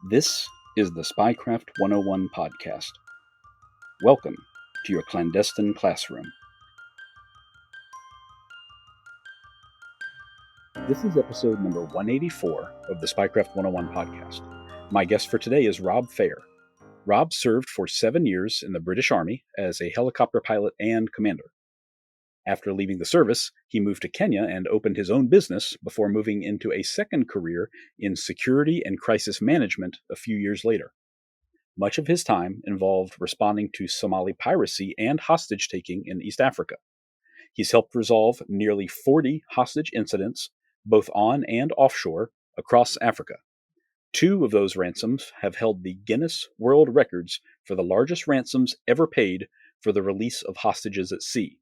This is the Spycraft 101 podcast. Welcome to your clandestine classroom. This is episode number 184 of the Spycraft 101 podcast. My guest for today is Rob Phayre. Rob served for 7 years in the British Army as a helicopter pilot and commander. After leaving the service, he moved to Kenya and opened his own business before moving into a second career in security and crisis management a few years later. Much of his time involved responding to Somali piracy and hostage-taking in East Africa. He's helped resolve nearly 40 hostage incidents, both on and offshore, across Africa. 2 of those ransoms have held the Guinness World Records for the largest ransoms ever paid for the release of hostages at sea.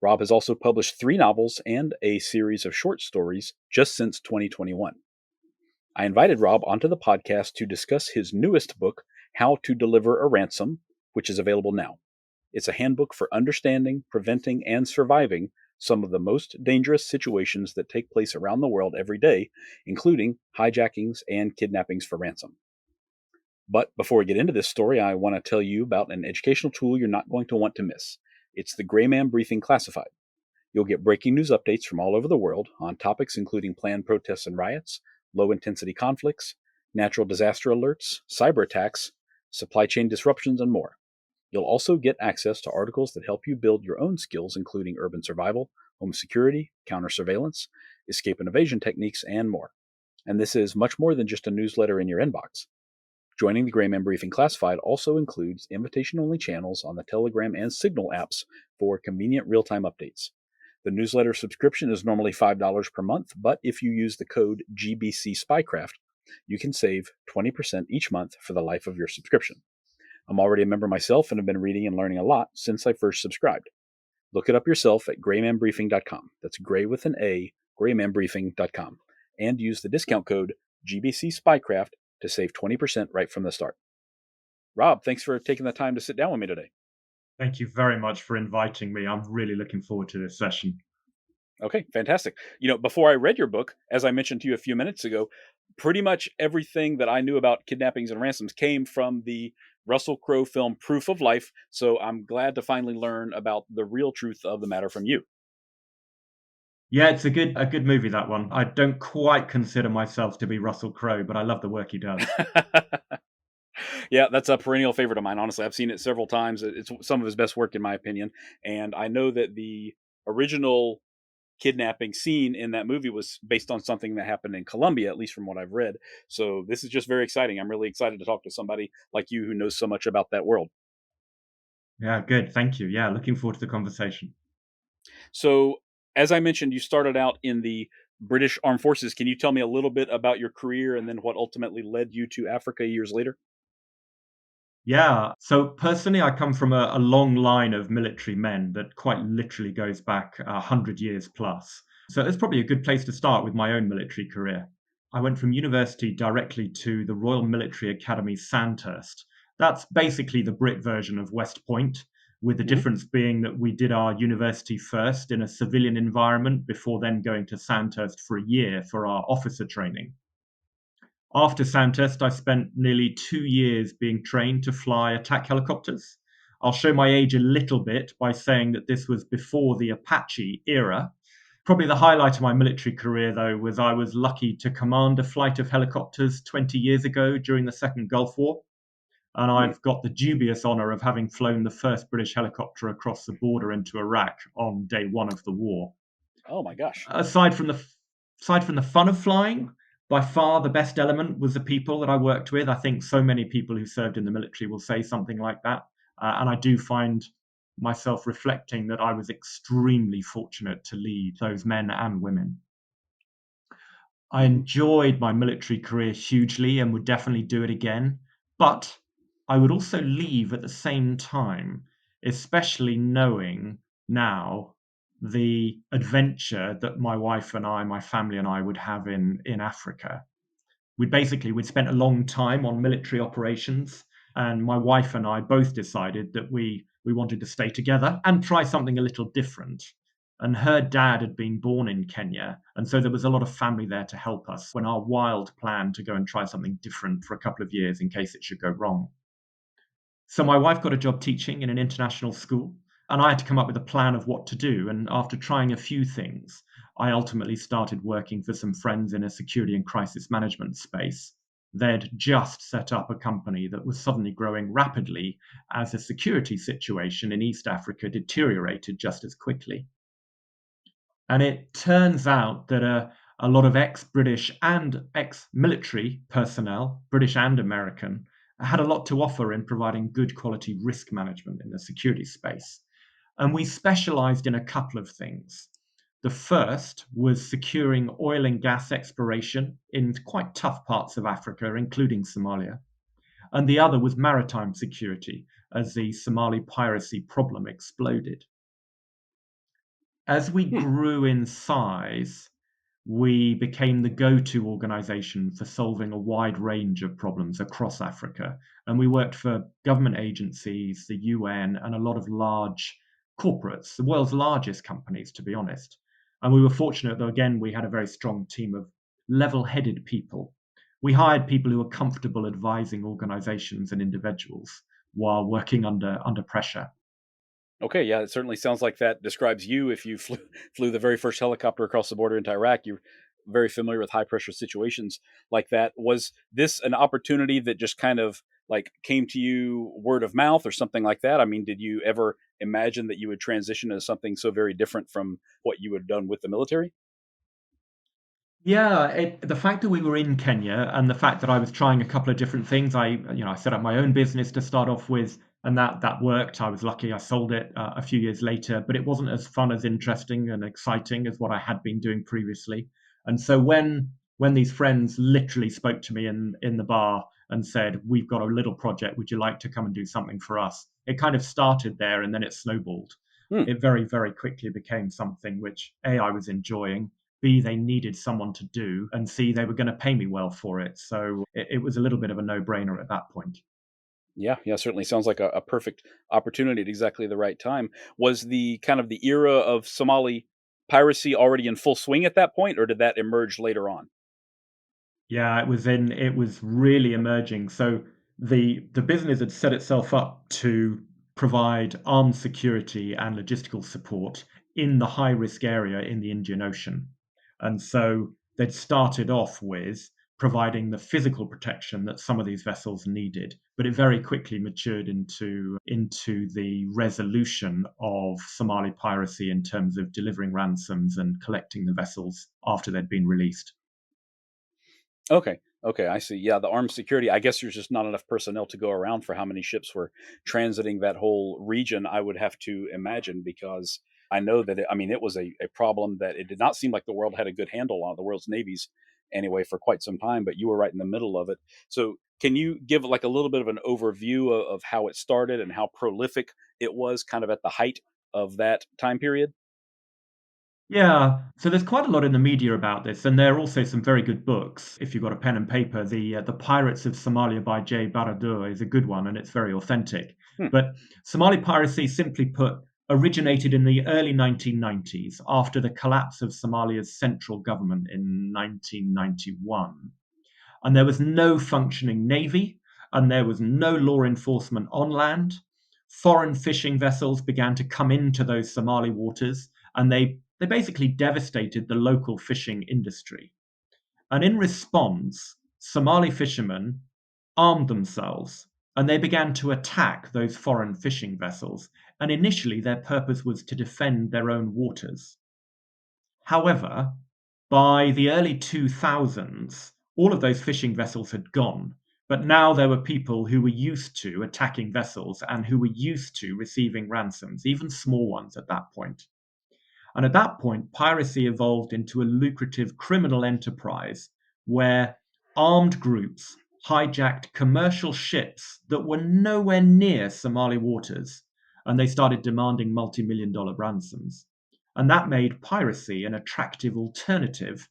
Rob has also published 3 novels and a series of short stories just since 2021. I invited Rob onto the podcast to discuss his newest book, How to Deliver a Ransom, which is available now. It's a handbook for understanding, preventing, and surviving some of the most dangerous situations that take place around the world every day, including hijackings and kidnappings for ransom. But before we get into this story, I want to tell you about an educational tool you're not going to want to miss. It's the Gray Man Briefing Classified. You'll get breaking news updates from all over the world on topics including planned protests and riots, low-intensity conflicts, natural disaster alerts, cyber attacks, supply chain disruptions, and more. You'll also get access to articles that help you build your own skills, including urban survival, home security, counter-surveillance, escape and evasion techniques, and more. And this is much more than just a newsletter in your inbox. Joining the Gray Man Briefing Classified also includes invitation-only channels on the Telegram and Signal apps for convenient real-time updates. The newsletter subscription is normally $5 per month, but if you use the code GBC Spycraft, you can save 20% each month for the life of your subscription. I'm already a member myself and have been reading and learning a lot since I first subscribed. Look it up yourself at graymanbriefing.com. That's gray with an A, graymanbriefing.com. And use the discount code GBC Spycraft to save 20% right from the start. Rob, thanks for taking the time to sit down with me today. Thank you very much for inviting me. I'm really looking forward to this session. Okay, fantastic. Before I read your book, as I mentioned to you a few minutes ago, pretty much everything that I knew about kidnappings and ransoms came from the Russell Crowe film Proof of Life, so I'm glad to finally learn about the real truth of the matter from you. Yeah, it's a good movie, that one. I don't quite consider myself to be Russell Crowe, but I love the work he does. Yeah, that's a perennial favorite of mine. Honestly, I've seen it several times. It's some of his best work, in my opinion. And I know that the original kidnapping scene in that movie was based on something that happened in Colombia, at least from what I've read. So this is just very exciting. I'm really excited to talk to somebody like you who knows so much about that world. Yeah, good. Thank you. Yeah, looking forward to the conversation. So, as I mentioned, you started out in the British Armed Forces. Can you tell me a little bit about your career and then what ultimately led you to Africa years later? Yeah, so personally, I come from a long line of military men that quite literally goes back 100 years plus. So it's probably a good place to start with my own military career. I went from university directly to the Royal Military Academy Sandhurst. That's basically the Brit version of West Point, with the Hmm. difference being that we did our university first in a civilian environment before then going to Sandhurst for a year for our officer training. After Sandhurst, I spent nearly 2 years being trained to fly attack helicopters. I'll show my age a little bit by saying that this was before the Apache era. Probably the highlight of my military career, though, was I was lucky to command a flight of helicopters 20 years ago during the Second Gulf War. And Hmm. I've got the dubious honour of having flown the first British helicopter across the border into Iraq on day one of the war. Oh my gosh. Aside from the fun of flying, by far the best element was the people that I worked with. I think so many people who served in the military will say something like that, and I do find myself reflecting that I was extremely fortunate to lead those men and women. I Hmm. enjoyed my military career hugely and would definitely do it again, but I would also leave at the same time, especially knowing now the adventure that my wife and I, my family and I would have in Africa. We'd spent a long time on military operations, and my wife and I both decided that we wanted to stay together and try something a little different. And her dad had been born in Kenya. And so there was a lot of family there to help us when our wild plan to go and try something different for a couple of years in case it should go wrong. So my wife got a job teaching in an international school, and I had to come up with a plan of what to do. And after trying a few things, I ultimately started working for some friends in a security and crisis management space. They'd just set up a company that was suddenly growing rapidly as the security situation in East Africa deteriorated just as quickly. And it turns out that a lot of ex British and ex military personnel, British and American, had a lot to offer in providing good quality risk management in the security space. And we specialized in a couple of things. The first was securing oil and gas exploration in quite tough parts of Africa, including Somalia. And the other was maritime security as the Somali piracy problem exploded. As we Hmm. grew in size, we became the go-to organization for solving a wide range of problems across Africa. And we worked for government agencies, the UN, and a lot of large corporates, the world's largest companies, to be honest. And we were fortunate that, again, we had a very strong team of level headed people. We hired people who were comfortable advising organizations and individuals while working under pressure. Okay, yeah, it certainly sounds like that describes you. If you flew the very first helicopter across the border into Iraq, you're very familiar with high pressure situations like that. Was this an opportunity that just kind of like came to you word of mouth or something like that? I mean, did you ever imagine that you would transition to something so very different from what you had done with the military? Yeah, the fact that we were in Kenya and the fact that I was trying a couple of different things, I set up my own business to start off with, and that worked. I was lucky. I sold it a few years later, but it wasn't as fun, as interesting and exciting as what I had been doing previously. And so when these friends literally spoke to me in the bar and said, "We've got a little project. Would you like to come and do something for us?" It kind of started there, and then it snowballed. Hmm. It very, very quickly became something which I was enjoying. B, they needed someone to do, and C, they were going to pay me well for it. So it was a little bit of a no brainer at that point. Yeah, yeah, certainly sounds like a perfect opportunity at exactly the right time. Was the kind of the era of Somali piracy already in full swing at that point, or did that emerge later on? Yeah, it was really emerging. So the business had set itself up to provide armed security and logistical support in the high risk area in the Indian Ocean. And so they'd started off with providing the physical protection that some of these vessels needed, but it very quickly matured into the resolution of Somali piracy in terms of delivering ransoms and collecting the vessels after they'd been released. Okay. Okay, I see. Yeah, the armed security. I guess there's just not enough personnel to go around for how many ships were transiting that whole region. I would have to imagine because I know that I mean, it was a problem that it did not seem like the world had a good handle on the world's navies anyway for quite some time. But you were right in the middle of it. So, can you give like a little bit of an overview of how it started and how prolific it was, kind of at the height of that time period? Yeah, so there's quite a lot in the media about this, and there are also some very good books. If you've got a pen and paper, the Pirates of Somalia by Jay Baradur is a good one, and it's very authentic. Hmm. But Somali piracy, simply put, originated in the early 1990s after the collapse of Somalia's central government in 1991. And there was no functioning navy, and there was no law enforcement on land. Foreign fishing vessels began to come into those Somali waters, and they basically devastated the local fishing industry. And in response, Somali fishermen armed themselves and they began to attack those foreign fishing vessels. And initially, their purpose was to defend their own waters. However, by the early 2000s, all of those fishing vessels had gone. But now there were people who were used to attacking vessels and who were used to receiving ransoms, even small ones at that point. And at that point, piracy evolved into a lucrative criminal enterprise where armed groups hijacked commercial ships that were nowhere near Somali waters, and they started demanding multi-million dollar ransoms. And that made piracy an attractive alternative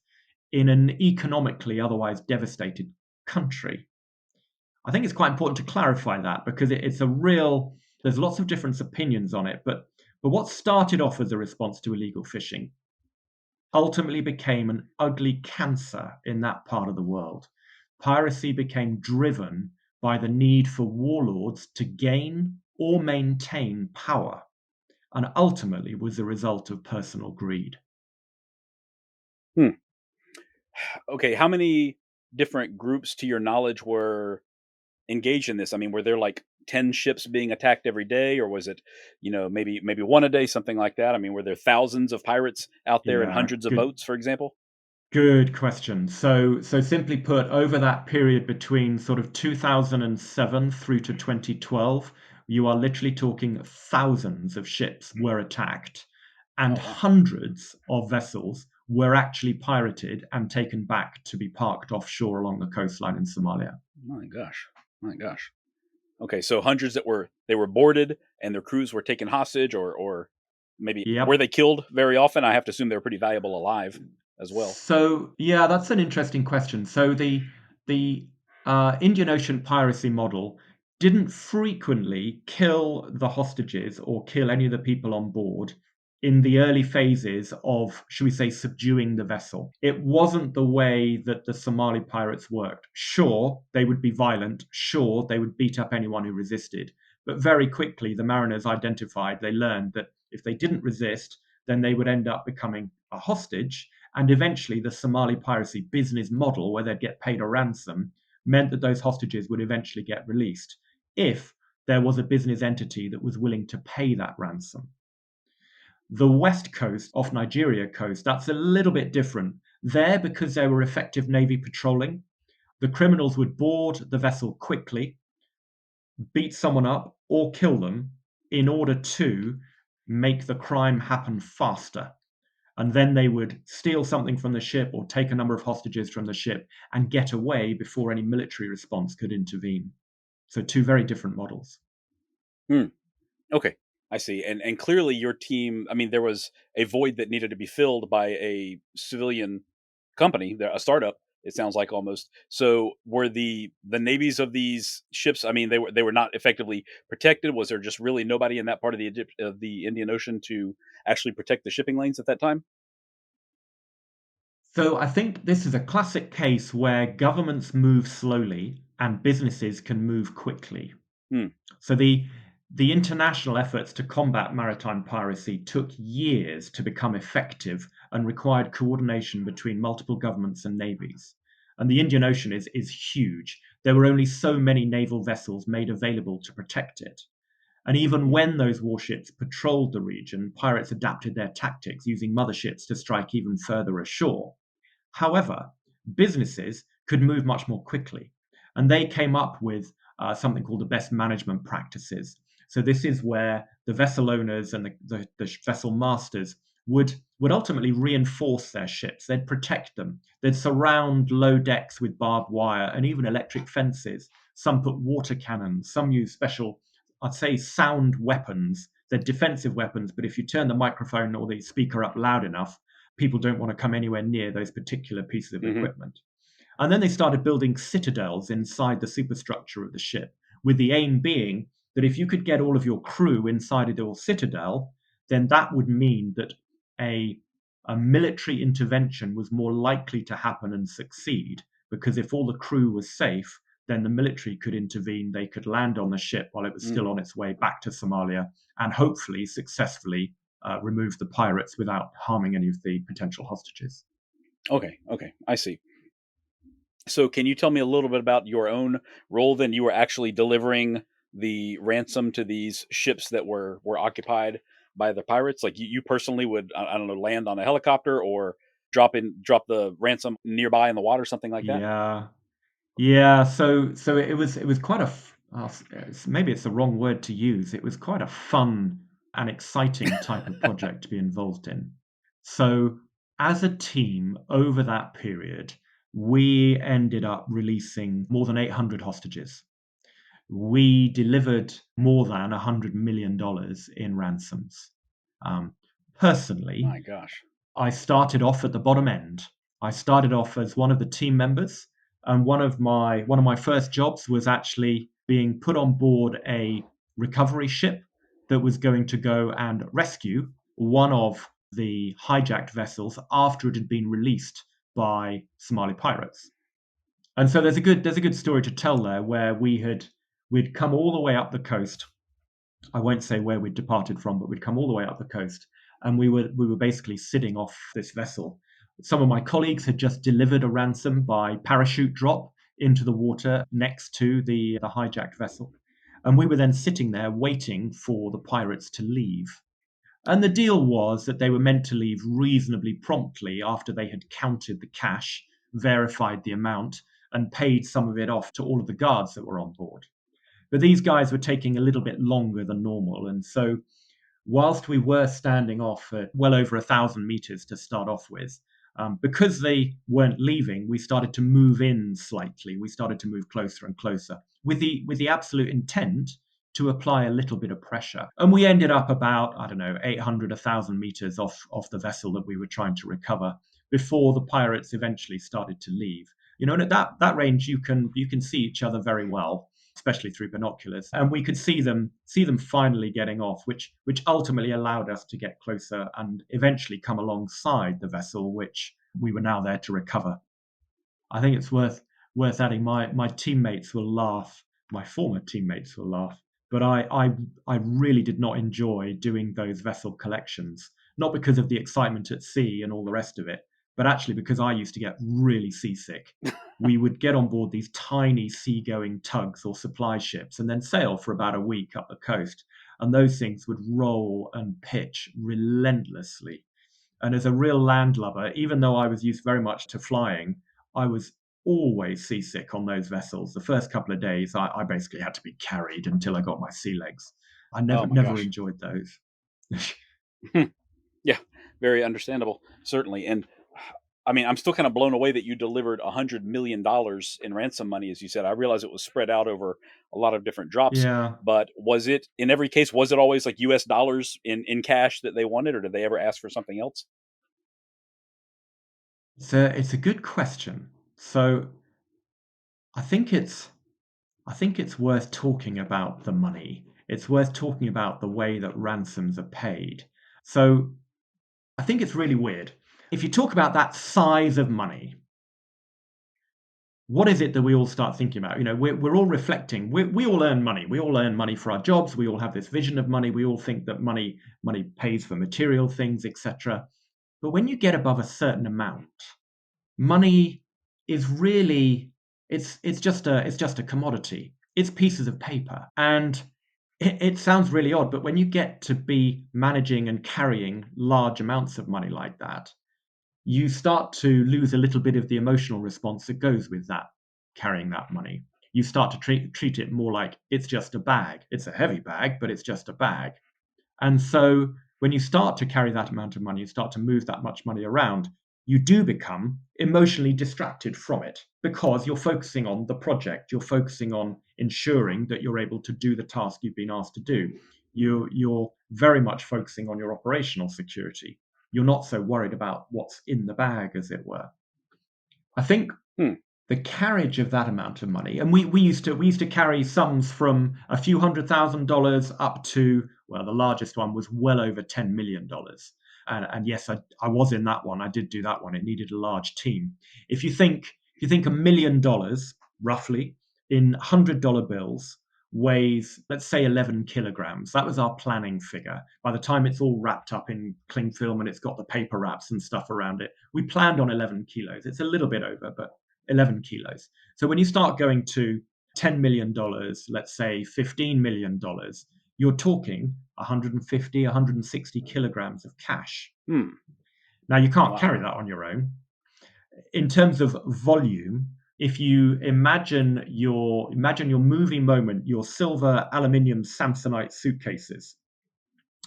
in an economically otherwise devastated country. I think it's quite important to clarify that because it's a real, there's lots of different opinions on it, but But what started off as a response to illegal fishing ultimately became an ugly cancer in that part of the world. Piracy became driven by the need for warlords to gain or maintain power, and ultimately was the result of personal greed. Hmm. Okay, how many different groups, to your knowledge, were engaged in this? I mean, were there like 10 ships being attacked every day, or was it, maybe one a day, something like that? I mean, were there thousands of pirates out there and Yeah, hundreds of good boats, for example? Good question. So simply put, over that period between sort of 2007 through to 2012, you are literally talking thousands of ships were attacked, and Oh, wow. hundreds of vessels were actually pirated and taken back to be parked offshore along the coastline in Somalia. My gosh. My gosh. Okay, so hundreds that were boarded and their crews were taken hostage, or maybe were Yep. they killed very often? I have to assume they were pretty valuable alive as well. So yeah, that's an interesting question. So the Indian Ocean piracy model didn't frequently kill the hostages or kill any of the people on board in the early phases of, should we say, subduing the vessel. It wasn't the way that the Somali pirates worked. Sure, they would be violent. Sure, they would beat up anyone who resisted. But very quickly, the mariners identified, they learned that if they didn't resist, then they would end up becoming a hostage, and eventually, the Somali piracy business model, where they'd get paid a ransom, meant that those hostages would eventually get released if there was a business entity that was willing to pay that ransom. The west coast, off Nigeria coast, that's a little bit different. There, because there were effective navy patrolling, the criminals would board the vessel quickly, beat someone up, or kill them in order to make the crime happen faster, and then they would steal something from the ship or take a number of hostages from the ship and get away before any military response could intervene. So, two very different models. Hmm. Okay, I see. And clearly, your team. I mean, there was a void that needed to be filled by a civilian company, a startup. It sounds like almost. So, were the navies of these ships? I mean, they were not effectively protected. Was there just really nobody in that part of the Indian Ocean to actually protect the shipping lanes at that time? So, I think this is a classic case where governments move slowly and businesses can move quickly. Hmm. So, the international efforts to combat maritime piracy took years to become effective and required coordination between multiple governments and navies. And the Indian Ocean is huge. There were only so many naval vessels made available to protect it. And even when those warships patrolled the region, pirates adapted their tactics, using motherships to strike even further ashore. However, businesses could move much more quickly, and they came up with something called the best management practices. So this is where the vessel owners and the vessel masters would ultimately reinforce their ships. They'd protect them. They'd surround low decks with barbed wire and even electric fences. Some put water cannons. Some use special, I'd say, sound weapons. They're defensive weapons, but if you turn the microphone or the speaker up loud enough, people don't want to come anywhere near those particular pieces of Hmm. equipment. And then they started building citadels inside the superstructure of the ship, with the aim being that if you could get all of your crew inside of your citadel, then that would mean that a, a military intervention was more likely to happen and succeed. Because if all the crew was safe, then the military could intervene. They could land on the ship while it was Mm. still on its way back to Somalia and hopefully successfully remove the pirates without harming any of the potential hostages. Okay. Okay. I see. So, can you tell me a little bit about your own role? Then you were actually delivering the ransom to these ships that were occupied by the pirates. Like you personally would, I don't know, land on a helicopter or drop the ransom nearby in the water, something like that. Yeah, yeah. So it was quite maybe it's the wrong word to use. It was quite a fun and exciting type of project to be involved in. So as a team over that period, we ended up releasing more than 800 hostages. We delivered more than $100 million in ransoms. Um, Personally, My gosh. I started off at the bottom end. I started off as one of the team members, and one of my first jobs was actually being put on board a recovery ship that was going to go and rescue one of the hijacked vessels after it had been released by Somali pirates. And so there's a good story to tell there where we'd come all the way up the coast. I won't say where we'd departed from, but we'd come all the way up the coast, and we were basically sitting off this vessel. Some of my colleagues had just delivered a ransom by parachute drop into the water next to the hijacked vessel, and we were then sitting there waiting for the pirates to leave. And the deal was that they were meant to leave reasonably promptly after they had counted the cash, verified the amount, and paid some of it off to all of the guards that were on board. But these guys were taking a little bit longer than normal. And so, whilst we were standing off at well over 1,000 meters to start off with, because they weren't leaving, we started to move in slightly. We started to move closer and closer with the absolute intent to apply a little bit of pressure. And we ended up about, I don't know, 800, 1,000 meters off the vessel that we were trying to recover before the pirates eventually started to leave. You know, and at that range, you can see each other very well, especially through binoculars, and we could see them finally getting off, which ultimately allowed us to get closer and eventually come alongside the vessel, which we were now there to recover. I think it's worth adding. My teammates will laugh. My former teammates will laugh. But I really did not enjoy doing those vessel collections, not because of the excitement at sea and all the rest of it, but actually because I used to get really seasick. We would get on board these tiny seagoing tugs or supply ships and then sail for about a week up the coast. And those things would roll and pitch relentlessly. And as a real landlubber, even though I was used very much to flying, I was always seasick on those vessels. The first couple of days, I basically had to be carried until I got my sea legs. I Oh my never gosh. enjoyed those. Yeah, very understandable, certainly. And I mean, I'm still kind of blown away that you delivered $100 million in ransom money, as you said. I realize it was spread out over a lot of different drops, Yeah, but was it in every case? Was it always like U.S. dollars in cash that they wanted, or did they ever ask for something else? it's a good question. So I think it's I think it's worth talking about the money. It's worth talking about the way that ransoms are paid. So I think it's really weird. If you talk about that size of money, what is it that we all start thinking about? You know, we're all reflecting. We all earn money. We all earn money for our jobs. We all have this vision of money. We all think that money pays for material things, etc. But when you get above a certain amount, money is really it's just a commodity. It's pieces of paper, and it sounds really odd, but when you get to be managing and carrying large amounts of money like that, you start to lose a little bit of the emotional response that goes with that, carrying that money. You start to treat it more like it's just a bag. It's a heavy bag, but it's just a bag. And so when you start to carry that amount of money, you start to move that much money around, you do become emotionally distracted from it because you're focusing on the project. You're focusing on ensuring that you're able to do the task you've been asked to do. You're very much focusing on your operational security. You're not so worried about what's in the bag, as it were. I think Hmm. the carriage of that amount of money, and we used to carry sums from a few $100,000 up to, well, the largest one was well over $10 million. And yes, I was in that one. I did do that one. It needed a large team. If you think $1 million roughly in $100 bills weighs, let's say, 11 kilograms. That was our planning figure. By the time it's all wrapped up in cling film and it's got the paper wraps and stuff around it, we planned on 11 kilos. It's a little bit over, but 11 kilos. So when you start going to $10 million, let's say $15 million, you're talking 150, 160 kilograms of cash. Hmm. Now, you can't Wow. carry that on your own. In terms of volume, if you imagine your movie moment, your silver aluminium Samsonite suitcases,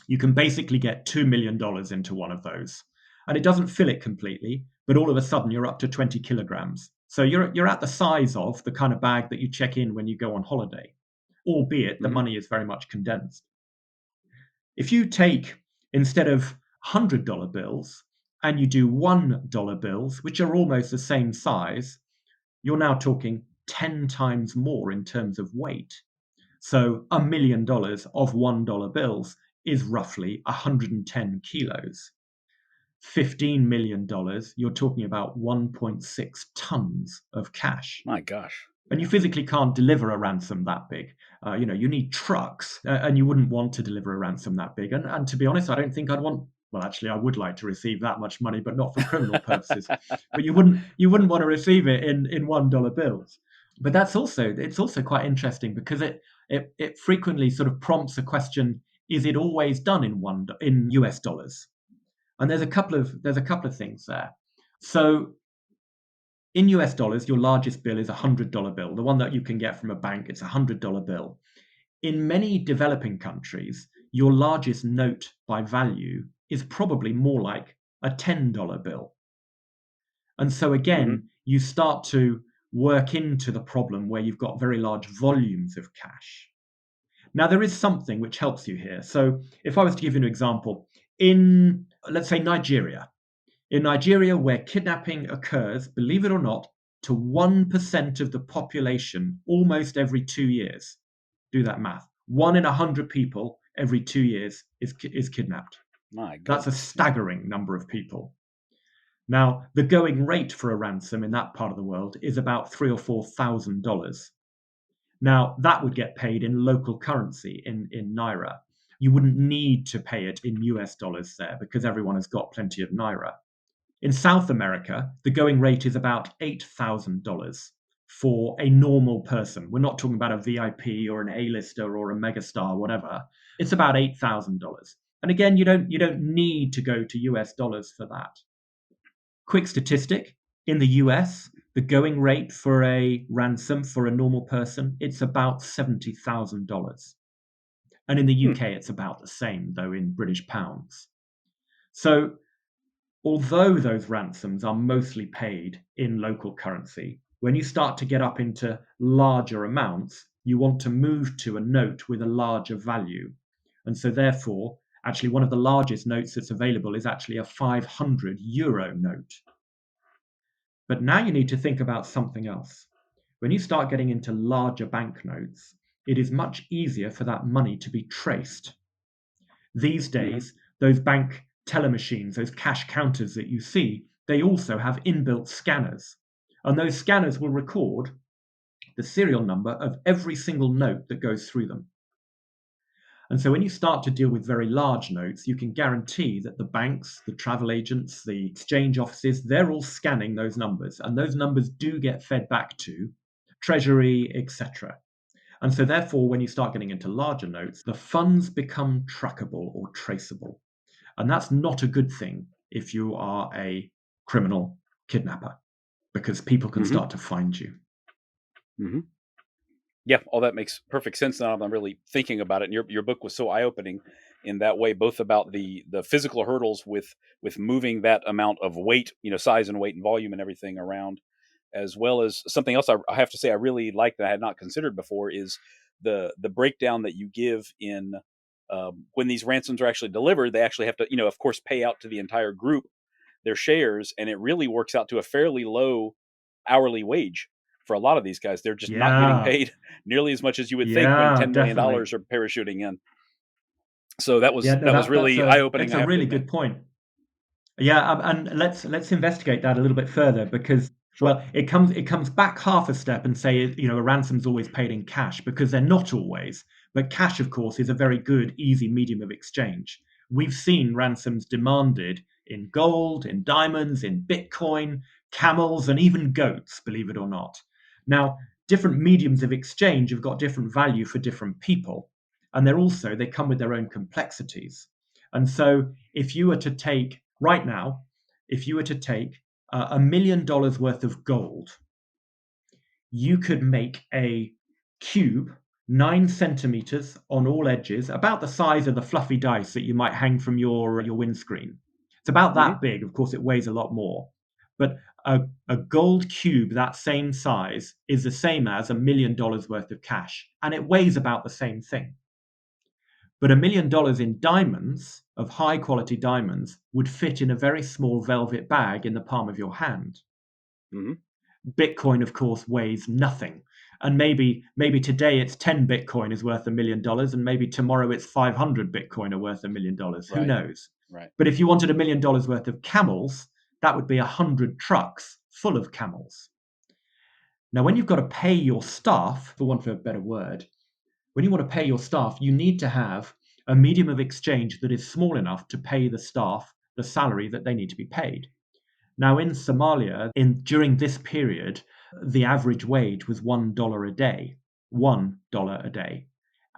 you can basically get $2 million into one of those. And it doesn't fill it completely, but all of a sudden you're up to 20 kilograms. So you're at the size of the kind of bag that you check in when you go on holiday, albeit the Hmm. money is very much condensed. If you take, instead of $100 bills, and you do $1 bills, which are almost the same size, you're now talking 10 times more in terms of weight. So $1 million of $1 bills is roughly 110 kilos. $15 million, you're talking about 1.6 tons of cash. My gosh. And you physically can't deliver a ransom that big. You need trucks, and you wouldn't want to deliver a ransom that big. And to be honest, I don't think I'd want. Well, actually, I would like to receive that much money, but not for criminal purposes. But you wouldn't want to receive it in $1 bills. But it's also quite interesting because it frequently sort of prompts a question: is it always done in US dollars? And there's a couple of things there. So in US dollars, your largest bill is a $100 bill, the one that you can get from a bank. It's a $100 bill. In many developing countries, your largest note by value is probably more like a $10 bill. And so again, you start to work into the problem where you've got very large volumes of cash. Now, there is something which helps you here. So if I was to give you an example, in, let's say, Nigeria, where kidnapping occurs, believe it or not, to 1% of the population almost every 2 years. Do that math. 1 in 100 people every 2 years is kidnapped. My That's a goodness. staggering number of people. Now, the going rate for a ransom in that part of the world is about $3,000 or $4,000. Now, that would get paid in local currency, in naira. You wouldn't need to pay it in US dollars there because everyone has got plenty of naira. In South America, the going rate is about $8,000 for a normal person. We're not talking about a VIP or an A-lister or a megastar, whatever. It's about $8,000. And again, you don't need to go to US dollars for that. Quick statistic, in the US, the going rate for a ransom for a normal person, it's about $70,000. And in the UK, it's about the same, though, in British pounds. So although those ransoms are mostly paid in local currency, when you start to get up into larger amounts, you want to move to a note with a larger value. And so therefore, actually one of the largest notes that's available is actually a 500 euro note. But now you need to think about something else. When you start getting into larger banknotes, it is much easier for that money to be traced. These days, those bank teller machines, those cash counters that you see, they also have inbuilt scanners. And those scanners will record the serial number of every single note that goes through them. And so when you start to deal with very large notes, you can guarantee that the banks, the travel agents, the exchange offices, they're all scanning those numbers. And those numbers do get fed back to Treasury, etc. And so therefore, when you start getting into larger notes, the funds become trackable or traceable. And that's not a good thing if you are a criminal kidnapper, because people can start to find you. Yeah, all that makes perfect sense now. I'm really thinking about it. And your book was so eye opening in that way, both about the physical hurdles with moving that amount of weight, size and weight and volume and everything around, as well as something else I have to say I really like that I had not considered before is the breakdown that you give in when these ransoms are actually delivered. They actually have to, of course, pay out to the entire group their shares, and it really works out to a fairly low hourly wage for a lot of these guys. They're just not getting paid nearly as much as you would think when $10 million Definitely. are parachuting in. So that was That's really eye opening. that's I a have to really admit. good point. Yeah, and let's investigate that a little bit further because Sure. well, it comes back half a step and say a ransom's always paid in cash because they're not always. But cash, of course, is a very good, easy medium of exchange. We've seen ransoms demanded in gold, in diamonds, in Bitcoin, camels, and even goats. Believe it or not. Now, different mediums of exchange have got different value for different people, and they come with their own complexities. And so, if you were to take right now, if you were to take $1 million worth of gold, you could make a cube 9 centimeters on all edges, about the size of the fluffy dice that you might hang from your windscreen. It's about that big. Of course, it weighs a lot more. But a gold cube that same size is the same as $1 million worth of cash, and it weighs about the same thing. But $1 million in diamonds, of high quality diamonds, would fit in a very small velvet bag in the palm of your hand. Bitcoin, of course, weighs nothing. And maybe today it's 10 Bitcoin is worth $1 million, and maybe tomorrow it's 500 Bitcoin are worth $1 million. Who Right. knows? Right. But if you wanted $1 million worth of camels, that would be 100 trucks full of camels. Now, when you've got to pay your staff, for want of a better word, when you want to pay your staff, you need to have a medium of exchange that is small enough to pay the staff the salary that they need to be paid. Now, in Somalia, during this period, the average wage was $1 a day, $1 a day.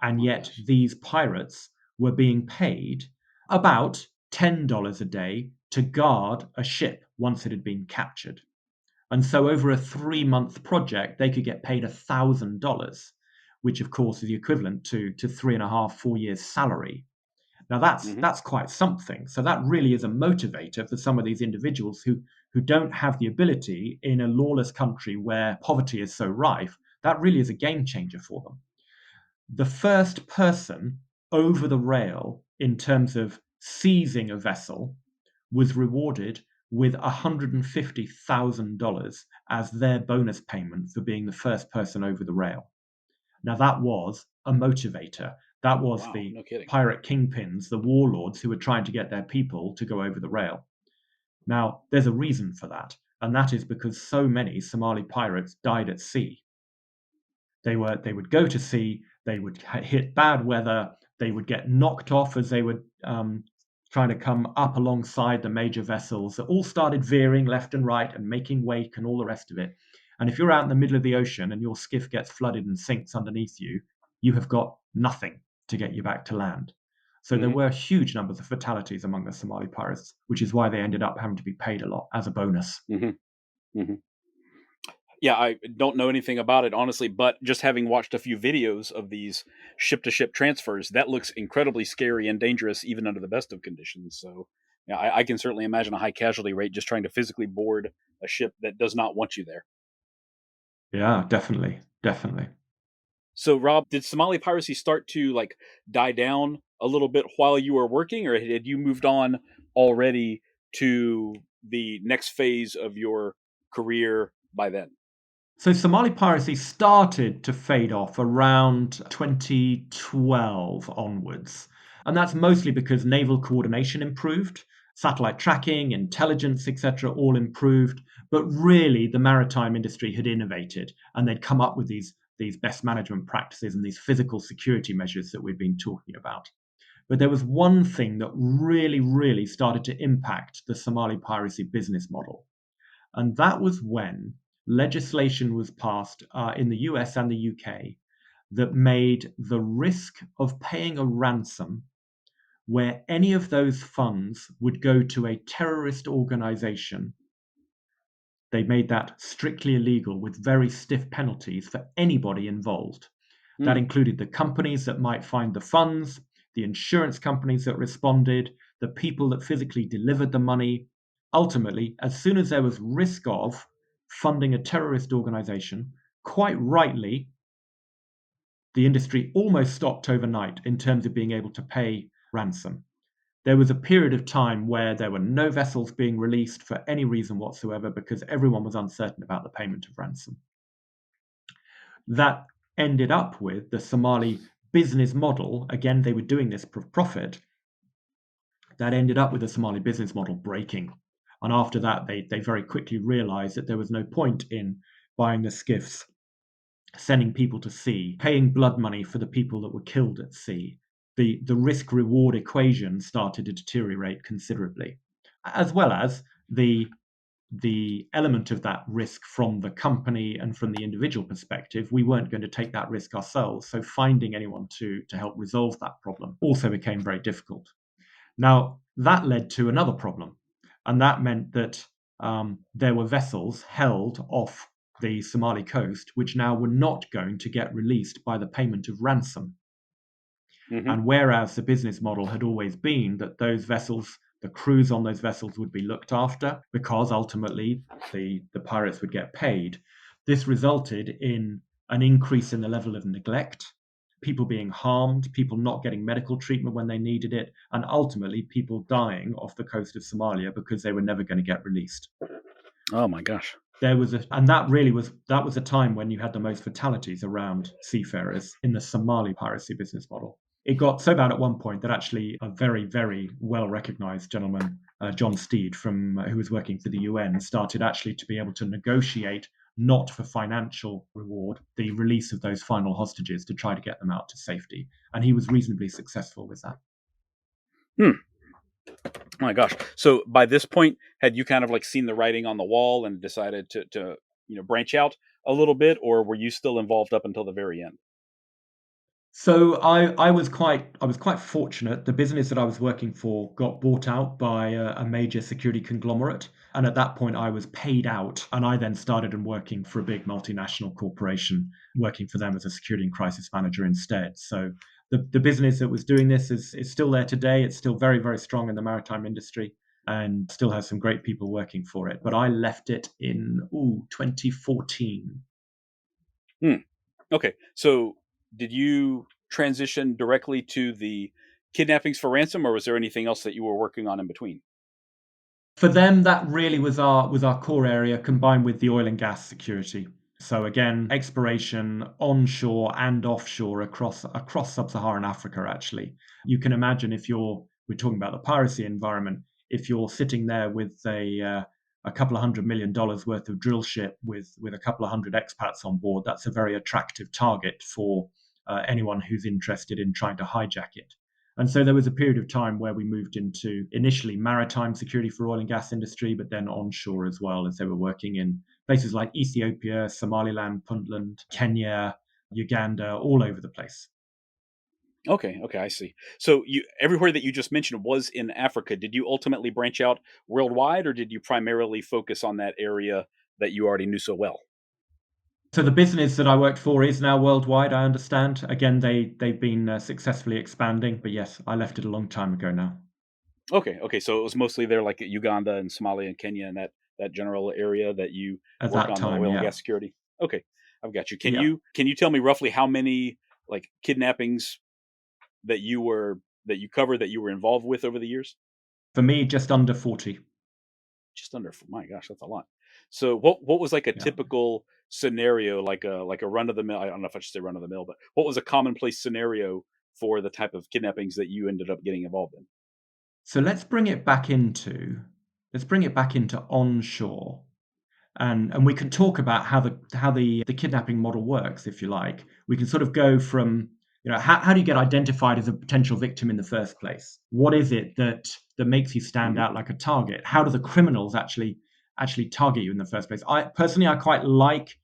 And My yet gosh. these pirates were being paid about $10 a day to guard a ship once it had been captured. And so over a 3-month project, they could get paid $1,000, which of course is the equivalent to 3.5, 4 years' salary. Now Hmm. that's quite something. So that really is a motivator for some of these individuals who don't have the ability in a lawless country where poverty is so rife. That really is a game changer for them. The first person over the rail in terms of seizing a vessel was rewarded with $150,000 as their bonus payment for being the first person over the rail. Now, that was a motivator. That was Wow. the No kidding. pirate kingpins, the warlords who were trying to get their people to go over the rail. Now, there's a reason for that, and that is because so many Somali pirates died at sea. They would go to sea, they would hit bad weather, they would get knocked off as they were trying to come up alongside the major vessels that all started veering left and right and making wake and all the rest of it. And if you're out in the middle of the ocean and your skiff gets flooded and sinks underneath you, you have got nothing to get you back to land. So there Hmm. were huge numbers of fatalities among the Somali pirates, which is why they ended up having to be paid a lot as a bonus. Hmm. Hmm. Yeah, I don't know anything about it, honestly, but just having watched a few videos of these ship to ship transfers, that looks incredibly scary and dangerous, even under the best of conditions. So, yeah, I can certainly imagine a high casualty rate just trying to physically board a ship that does not want you there. Yeah, definitely. Definitely. So, Rob, did Somali piracy start to like die down a little bit while you were working, or had you moved on already to the next phase of your career by then? So Somali piracy started to fade off around 2012 onwards. And that's mostly because naval coordination improved, satellite tracking, intelligence, etc., all improved. But really, the maritime industry had innovated and they'd come up with these best management practices and these physical security measures that we've been talking about. But there was one thing that really, really started to impact the Somali piracy business model. And that was when legislation was passed in the US and the UK that made the risk of paying a ransom where any of those funds would go to a terrorist organization. They made that strictly illegal with very stiff penalties for anybody involved. That Hmm. included the companies that might find the funds, the insurance companies that responded, the people that physically delivered the money. Ultimately, as soon as there was risk of funding a terrorist organization, quite rightly, the industry almost stopped overnight in terms of being able to pay ransom. There was a period of time where there were no vessels being released for any reason whatsoever because everyone was uncertain about the payment of ransom. That ended up with the Somali business model. Again, they were doing this for profit. That ended up with the Somali business model breaking. And after that, they very quickly realized that there was no point in buying the skiffs, sending people to sea, paying blood money for the people that were killed at sea. The risk reward equation started to deteriorate considerably, as well as the element of that risk from the company and from the individual perspective. We weren't going to take that risk ourselves. So finding anyone to help resolve that problem also became very difficult. Now, that led to another problem. And that meant that there were vessels held off the Somali coast, which now were not going to get released by the payment of ransom. Hmm. And whereas the business model had always been that those vessels, the crews on those vessels would be looked after because ultimately the pirates would get paid, this resulted in an increase in the level of neglect, people being harmed, people not getting medical treatment when they needed it, and ultimately people dying off the coast of Somalia because they were never going to get released. Oh my gosh. And that was a time when you had the most fatalities around seafarers in the Somali piracy business model. It got so bad at one point that actually a very, very well recognized gentleman, John Steed, who was working for the UN, started actually to be able to negotiate, not for financial reward, the release of those final hostages to try to get them out to safety. And he was reasonably successful with that. Hmm. Oh my gosh. So by this point, had you kind of like seen the writing on the wall and decided to branch out a little bit, or were you still involved up until the very end? So I was quite fortunate. The business that I was working for got bought out by a major security conglomerate, and at that point I was paid out, and I then started and working for a big multinational corporation, working for them as a security and crisis manager instead. So the business that was doing this is still there today. It's still very, very strong in the maritime industry and still has some great people working for it. But I left it in 2014. Hmm. Okay. So did you transition directly to the kidnappings for ransom, or was there anything else that you were working on in between? For them, that really was our core area, combined with the oil and gas security. So again, exploration onshore and offshore across sub-Saharan Africa. Actually, you can imagine, if we're talking about the piracy environment, if you're sitting there with a couple of $100 million worth of drill ship with a couple of hundred expats on board, that's a very attractive target for anyone who's interested in trying to hijack it. And so there was a period of time where we moved into initially maritime security for oil and gas industry, but then onshore as well, as they were working in places like Ethiopia, Somaliland, Puntland, Kenya, Uganda, all over the place. Okay, okay, I see. So you everywhere that you just mentioned was in Africa. Did you ultimately branch out worldwide, or did you primarily focus on that area that you already knew so well? So the business that I worked for is now worldwide, I understand. Again, they've been successfully expanding, but yes, I left it a long time ago now. Okay, okay. So it was mostly there, like Uganda and Somalia and Kenya and that general area that you At worked that on the time, oil and yeah. gas security. Okay, I've got you. Can Yeah. you tell me roughly how many like kidnappings that you covered that you were involved with over the years? For me, just under 40. Just under. My gosh, that's a lot. So what was like a Yeah. typical scenario, like a run of the mill? I don't know if I should say run of the mill, but what was a commonplace scenario for the type of kidnappings that you ended up getting involved in? So let's bring it back into onshore. And we can talk about how the kidnapping model works, if you like. We can sort of go from, how do you get identified as a potential victim in the first place? What is it that makes you stand Hmm. out like a target? How do the criminals actually target you in the first place? I quite like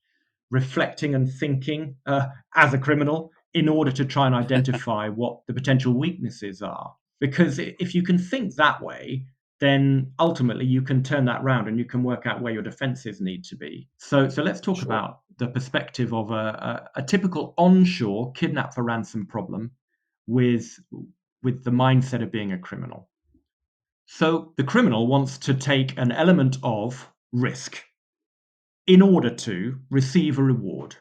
reflecting and thinking as a criminal in order to try and identify what the potential weaknesses are. Because if you can think that way, then ultimately you can turn that round and you can work out where your defenses need to be. So let's talk Sure. about the perspective of a typical onshore kidnap for ransom problem with with the mindset of being a criminal. So the criminal wants to take an element of risk in order to receive a reward.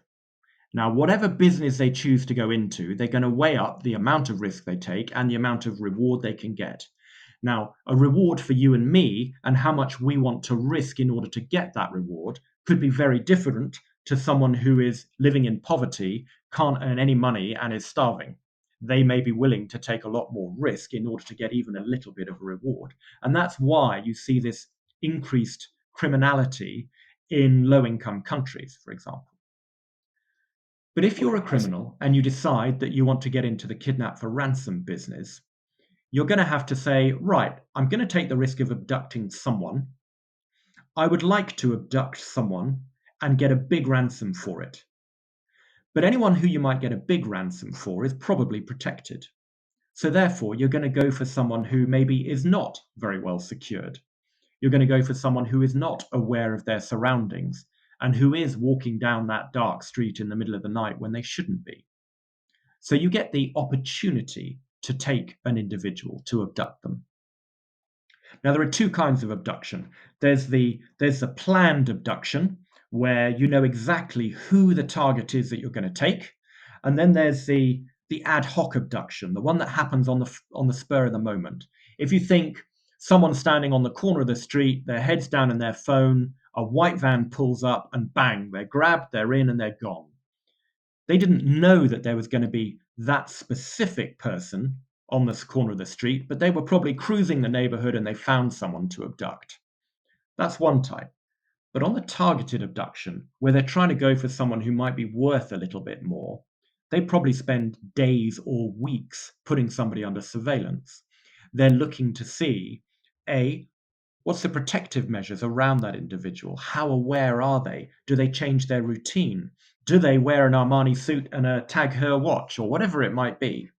Now, whatever business they choose to go into, they're going to weigh up the amount of risk they take and the amount of reward they can get. Now, a reward for you and me and how much we want to risk in order to get that reward could be very different to someone who is living in poverty, can't earn any money, and is starving. They may be willing to take a lot more risk in order to get even a little bit of a reward. And that's why you see this increased criminality in low income countries, for example. But if you're Okay, a I see. criminal and you decide that you want to get into the kidnap for ransom business, you're going to have to say, right, I'm going to take the risk of abducting someone. I would like to abduct someone and get a big ransom for it. But anyone who you might get a big ransom for is probably protected. So therefore, you're going to go for someone who maybe is not very well secured. You're going to go for someone who is not aware of their surroundings and who is walking down that dark street in the middle of the night when they shouldn't be. So you get the opportunity to take an individual to abduct them. Now there are two kinds of abduction. There's the planned abduction where you know exactly who the target is that you're going to take, and then there's the ad hoc abduction, the one that happens on the spur of the moment. If you think someone standing on the corner of the street, their heads down in their phone, a white van pulls up and bang, they're grabbed, they're in, and they're gone. They didn't know that there was going to be that specific person on this corner of the street, but they were probably cruising the neighborhood and they found someone to abduct. That's one type. But on the targeted abduction, where they're trying to go for someone who might be worth a little bit more, they probably spend days or weeks putting somebody under surveillance. They're looking to see, A, what's the protective measures around that individual? How aware are they? Do they change their routine? Do they wear an Armani suit and a Tag Heuer watch or whatever it might be?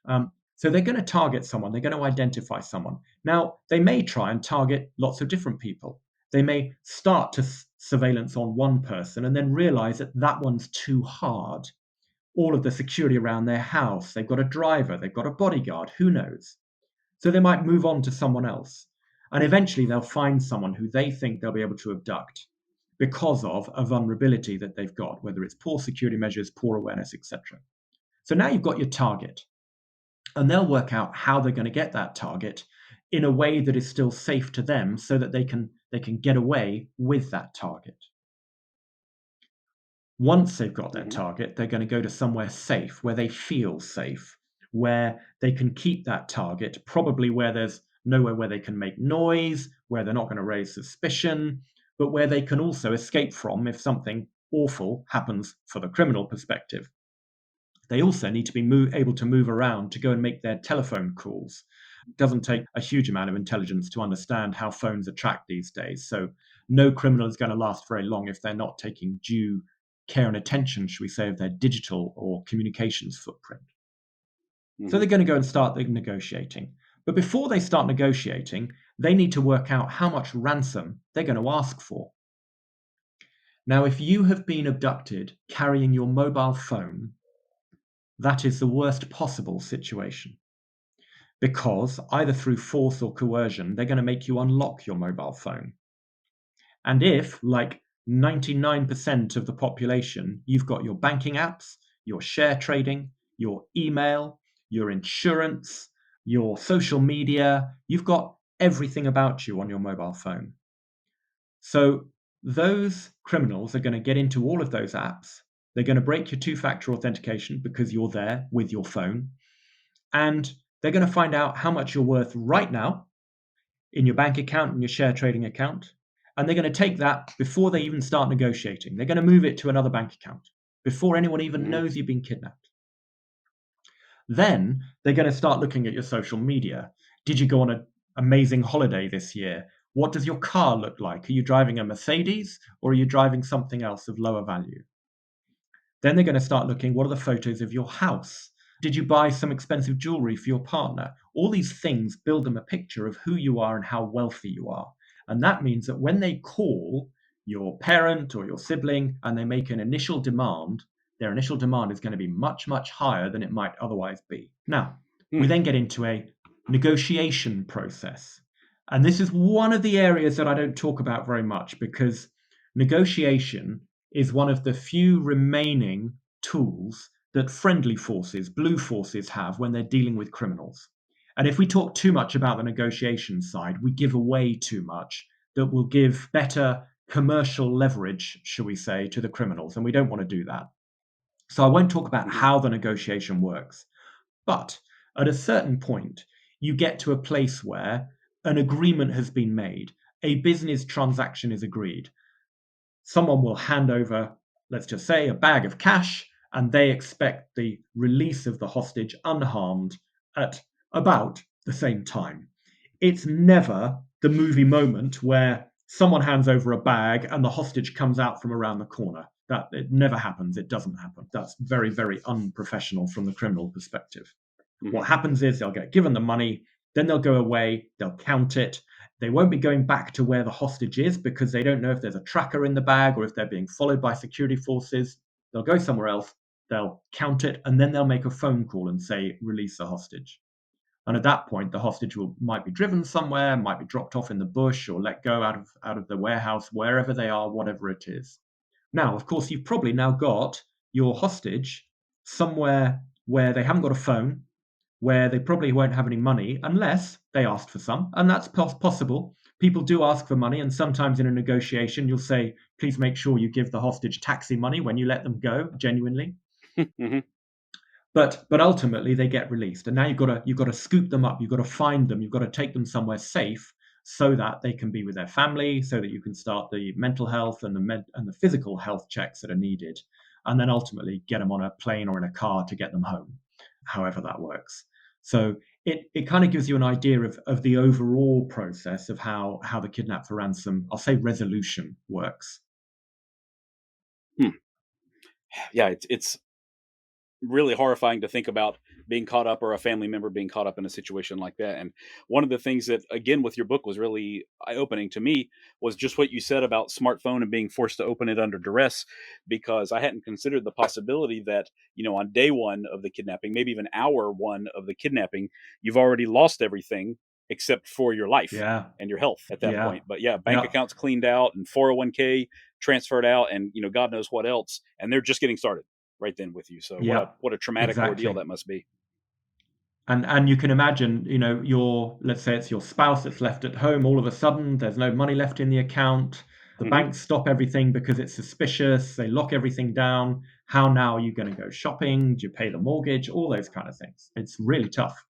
So they're going to target someone. They're going to identify someone. Now, they may try and target lots of different people. They may start to surveillance on one person and then realize that that one's too hard. All of the security around their house, they've got a driver, they've got a bodyguard, who knows? So they might move on to someone else. And eventually they'll find someone who they think they'll be able to abduct because of a vulnerability that they've got, whether it's poor security measures, poor awareness, etc. So now you've got your target, and they'll work out how they're going to get that target in a way that is still safe to them so that they can get away with that target. Once they've got their target, they're going to go to somewhere safe, where they feel safe, where they can keep that target, probably where there's nowhere where they can make noise, where they're not going to raise suspicion, but where they can also escape from if something awful happens for the criminal perspective. They also need to be able to move around to go and make their telephone calls. It doesn't take a huge amount of intelligence to understand how phones are tracked these days. So no criminal is going to last very long if they're not taking due care and attention, should we say, of their digital or communications footprint. So they're going to go and start negotiating. But before they start negotiating, they need to work out how much ransom they're going to ask for. Now, if you have been abducted carrying your mobile phone, that is the worst possible situation, because either through force or coercion, they're going to make you unlock your mobile phone. And if, like 99% of the population, you've got your banking apps, your share trading, your email, your insurance, your social media, you've got everything about you on your mobile phone. So those criminals are going to get into all of those apps. They're going to break your two-factor authentication because you're there with your phone. And they're going to find out how much you're worth right now in your bank account and your share trading account. And they're going to take that before they even start negotiating. They're going to move it to another bank account before anyone even knows you've been kidnapped. Then they're going to start looking at your social media. Did you go on an amazing holiday this year? What does your car look like? Are you driving a Mercedes or are you driving something else of lower value? Then they're going to start looking, what are the photos of your house? Did you buy some expensive jewelry for your partner? All these things build them a picture of who you are and how wealthy you are. And that means that when they call your parent or your sibling and they make an initial demand, their initial demand is going to be much, much higher than it might otherwise be. Now, we then get into a negotiation process. And this is one of the areas that I don't talk about very much, because negotiation is one of the few remaining tools that friendly forces, blue forces, have when they're dealing with criminals. And if we talk too much about the negotiation side, we give away too much that will give better commercial leverage, shall we say, to the criminals. And we don't want to do that. So I won't talk about how the negotiation works. But at a certain point, you get to a place where an agreement has been made, a business transaction is agreed. Someone will hand over, let's just say, a bag of cash, and they expect the release of the hostage unharmed at about the same time. It's never the movie moment where someone hands over a bag and the hostage comes out from around the corner. That it never happens. It doesn't happen. That's very, very unprofessional from the criminal perspective. What happens is they'll get given the money, then they'll go away, they'll count it. They won't be going back to where the hostage is because they don't know if there's a tracker in the bag or if they're being followed by security forces. They'll go somewhere else, they'll count it, and then they'll make a phone call and say, release the hostage. And at that point, the hostage might be driven somewhere, might be dropped off in the bush or let go out of the warehouse, wherever they are, whatever it is. Now, of course, you've probably now got your hostage somewhere where they haven't got a phone, where they probably won't have any money unless they asked for some, and that's possible. People do ask for money, and sometimes in a negotiation, you'll say, please make sure you give the hostage taxi money when you let them go, genuinely. Hmm. But ultimately they get released, and now you've got to scoop them up, you've got to find them, you've got to take them somewhere safe so that they can be with their family, so that you can start the mental health and the physical health checks that are needed, and then ultimately get them on a plane or in a car to get them home, however that works. So it kind of gives you an idea of the overall process of how the kidnap for ransom, I'll say, resolution works. Hmm. Yeah, it's really horrifying to think about being caught up, or a family member being caught up in a situation like that. And one of the things that, again, with your book was really eye opening to me was just what you said about smartphone and being forced to open it under duress, because I hadn't considered the possibility that, on day one of the kidnapping, maybe even hour one of the kidnapping, you've already lost everything except for your life Yeah, and your health at that yeah, point. But yeah, bank yeah, accounts cleaned out and 401k transferred out, and God knows what else, and they're just getting started right then with you. So yeah, what a traumatic ordeal exactly. that must be. And you can imagine, your, let's say it's your spouse that's left at home. All of a sudden, there's no money left in the account. The Hmm. banks stop everything because it's suspicious. They lock everything down. How now are you going to go shopping? Do you pay the mortgage? All those kind of things. It's really tough.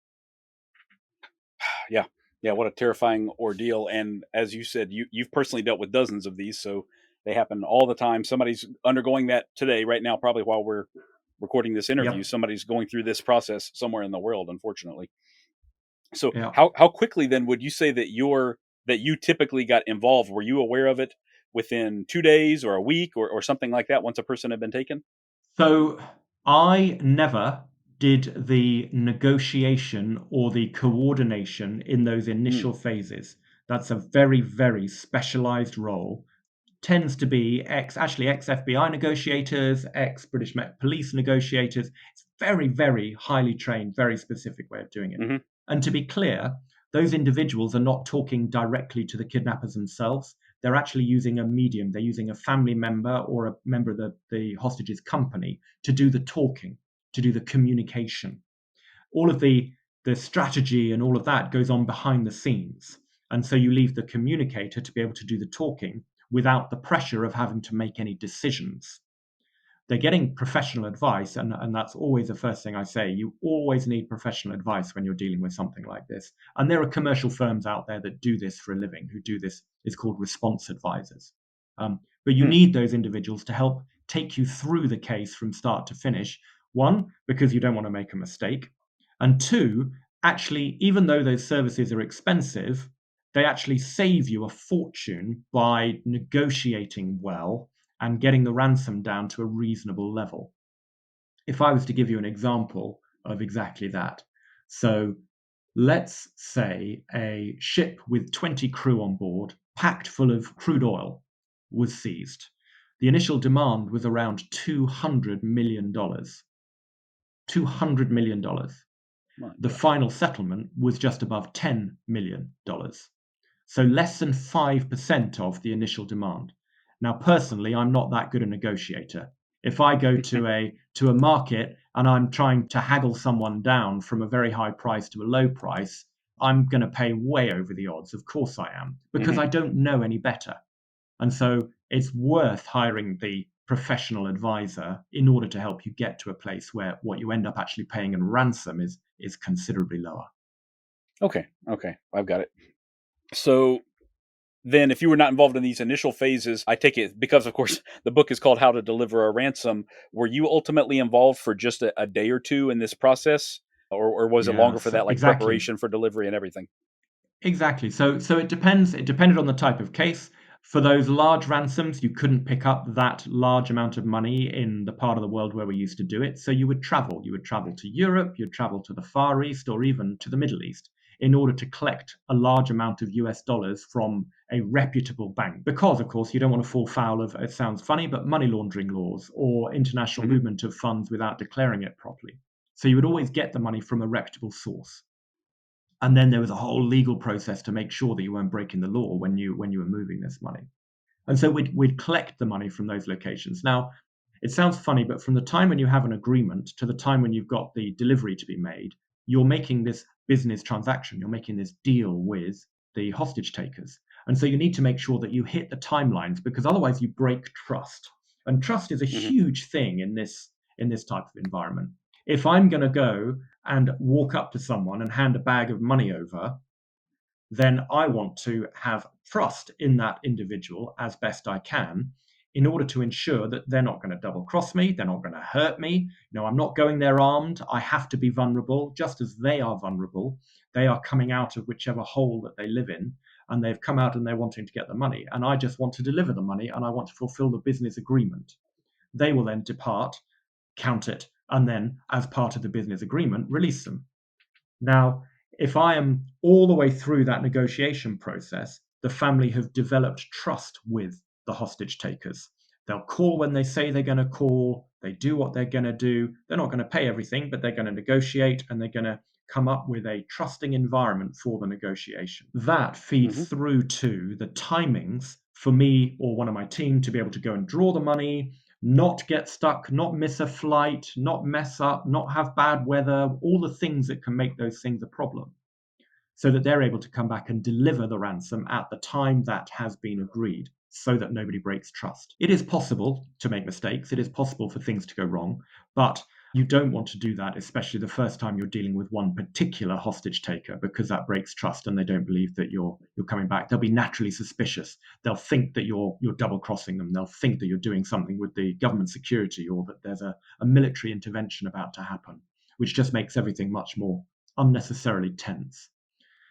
Yeah, yeah, what a terrifying ordeal. And as you said, you've personally dealt with dozens of these, so they happen all the time. Somebody's undergoing that today, right now, probably while we're recording this interview. Yep. Somebody's going through this process somewhere in the world, unfortunately. So Yeah. how quickly then would you say that you typically got involved? Were you aware of it within 2 days or a week, or something like that, once a person had been taken? So I never did the negotiation or the coordination in those Mm, initial phases. That's a very, very specialized role. Tends to be ex FBI negotiators, ex British Met Police negotiators. It's very, very highly trained, very specific way of doing it. hmm. And to be clear, those individuals are not talking directly to the kidnappers themselves. They're actually using a medium. They're using a family member or a member of the hostage's company to do the talking, to do the communication. All of the strategy and all of that goes on behind the scenes. And so you leave the communicator to be able to do the talking without the pressure of having to make any decisions. They're getting professional advice, and that's always the first thing I say. You always need professional advice when you're dealing with something like this. And there are commercial firms out there that do this for a living, who do this. It's called response advisors. But you Hmm. need those individuals to help take you through the case from start to finish. One, because you don't want to make a mistake. And two, actually, even though those services are expensive, they actually save you a fortune by negotiating well and getting the ransom down to a reasonable level. If I was to give you an example of exactly that, so let's say a ship with 20 crew on board, packed full of crude oil, was seized. The initial demand was around $200 million. $200 million. My The gosh. final settlement was just above $10 million. So less than 5% of the initial demand. Now, personally, I'm not that good a negotiator. If I go to a market and I'm trying to haggle someone down from a very high price to a low price, I'm going to pay way over the odds. Of course I am, because Hmm. I don't know any better. And so it's worth hiring the professional advisor in order to help you get to a place where what you end up actually paying in ransom is considerably lower. Okay, okay, I've got it. So then, if you were not involved in these initial phases, I take it, because, of course, the book is called How to Deliver a Ransom. Were you ultimately involved for just a day or two in this process? Or was it longer for Yes, that, like exactly. preparation for delivery and everything? Exactly. So it depends. It depended on the type of case. For those large ransoms, you couldn't pick up that large amount of money in the part of the world where we used to do it. So you would travel. You would travel to Europe, you'd travel to the Far East, or even to the Middle East in order to collect a large amount of US dollars from a reputable bank. Because, of course, you don't want to fall foul of, it sounds funny, but money laundering laws or international Hmm. movement of funds without declaring it properly. So you would always get the money from a reputable source. And then there was a whole legal process to make sure that you weren't breaking the law when you were moving this money. And so we'd collect the money from those locations. Now, it sounds funny, but from the time when you have an agreement to the time when you've got the delivery to be made, you're making this business transaction. You're making this deal with the hostage takers. And so you need to make sure that you hit the timelines, because otherwise you break trust. And trust is a Hmm. huge thing in this type of environment. If I'm going to go and walk up to someone and hand a bag of money over, then I want to have trust in that individual as best I can, in order to ensure that they're not going to double cross me, they're not going to hurt me. I'm not going there armed. I have to be vulnerable, just as they are vulnerable. They are coming out of whichever hole that they live in, and they've come out and they're wanting to get the money. And I just want to deliver the money, and I want to fulfill the business agreement. They will then depart, count it, and then, as part of the business agreement, release them. Now, if I am all the way through that negotiation process, the family have developed trust with the hostage takers. They'll call when they say they're going to call, they do what they're going to do. They're not going to pay everything, but they're going to negotiate, and they're going to come up with a trusting environment for the negotiation. That Hmm. feeds through to the timings for me or one of my team to be able to go and draw the money, not get stuck, not miss a flight, not mess up, not have bad weather, all the things that can make those things a problem, so that they're able to come back and deliver the ransom at the time that has been agreed, so that nobody breaks trust. It is possible to make mistakes, it is possible for things to go wrong, but you don't want to do that, especially the first time you're dealing with one particular hostage taker, because that breaks trust and they don't believe that you're coming back. They'll be naturally suspicious. They'll think that you're double crossing them. They'll think that you're doing something with the government security, or that there's a military intervention about to happen, which just makes everything much more unnecessarily tense.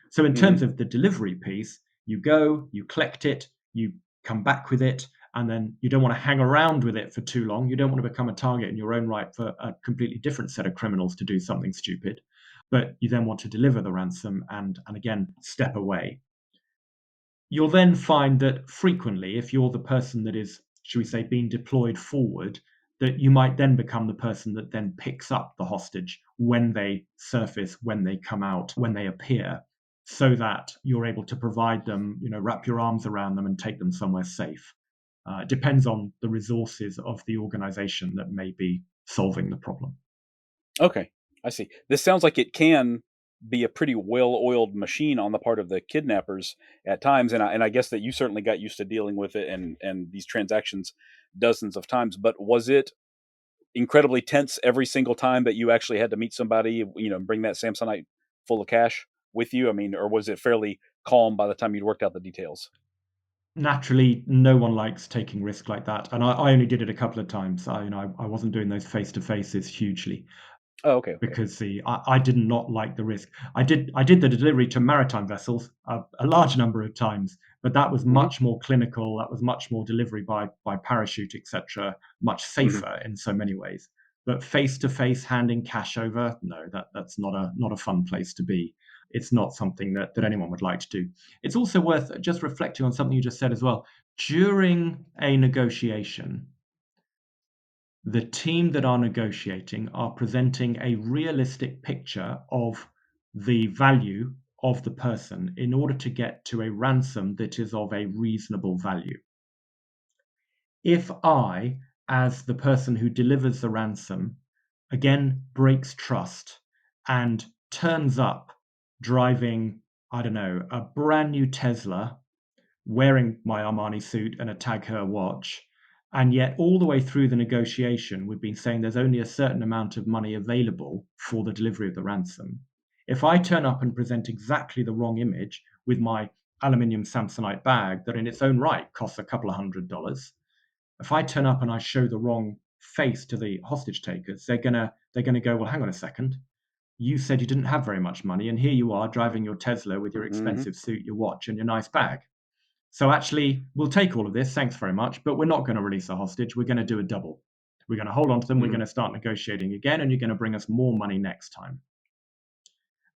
So, in Hmm. terms of the delivery piece, you go, you collect it, you come back with it, and then you don't want to hang around with it for too long. You don't want to become a target in your own right for a completely different set of criminals to do something stupid. But you then want to deliver the ransom and again, step away. You'll then find that frequently, if you're the person that is, should we say, being deployed forward, that you might then become the person that then picks up the hostage when they surface, when they come out, when they appear, so that you're able to provide them, wrap your arms around them and take them somewhere safe. It depends on the resources of the organization that may be solving the problem. Okay, I see. This sounds like it can be a pretty well-oiled machine on the part of the kidnappers at times, and I guess that you certainly got used to dealing with it and these transactions dozens of times. But was it incredibly tense every single time that you actually had to meet somebody, bring that Samsonite full of cash with you? I mean, or was it fairly calm by the time you'd worked out the details? Naturally, no one likes taking risk like that, and I only did it a couple of times. I wasn't doing those face to faces hugely, Oh, okay, okay. because I did not like the risk. I did the delivery to maritime vessels a large number of times, but that was Hmm. much more clinical. That was much more delivery by parachute, etc. Much Hmm. safer in so many ways. But face to face handing cash over, no, that's not a fun place to be. It's not something that anyone would like to do. It's also worth just reflecting on something you just said as well. During a negotiation, the team that are negotiating are presenting a realistic picture of the value of the person in order to get to a ransom that is of a reasonable value. If I, as the person who delivers the ransom, again breaks trust and turns up driving, I don't know, a brand new Tesla, wearing my Armani suit and a Tag Heuer watch. And yet, all the way through the negotiation, we've been saying there's only a certain amount of money available for the delivery of the ransom. If I turn up and present exactly the wrong image with my aluminium Samsonite bag that in its own right costs a couple of $100, if I turn up and I show the wrong face to the hostage takers, they're gonna go, well, hang on a second. You said you didn't have very much money, and here you are driving your Tesla with your Hmm. expensive suit, your watch, and your nice bag. So actually, we'll take all of this, thanks very much, but we're not going to release a hostage. We're going to do a double. We're going to hold on to them. We're Hmm. going to start negotiating again, and you're going to bring us more money next time.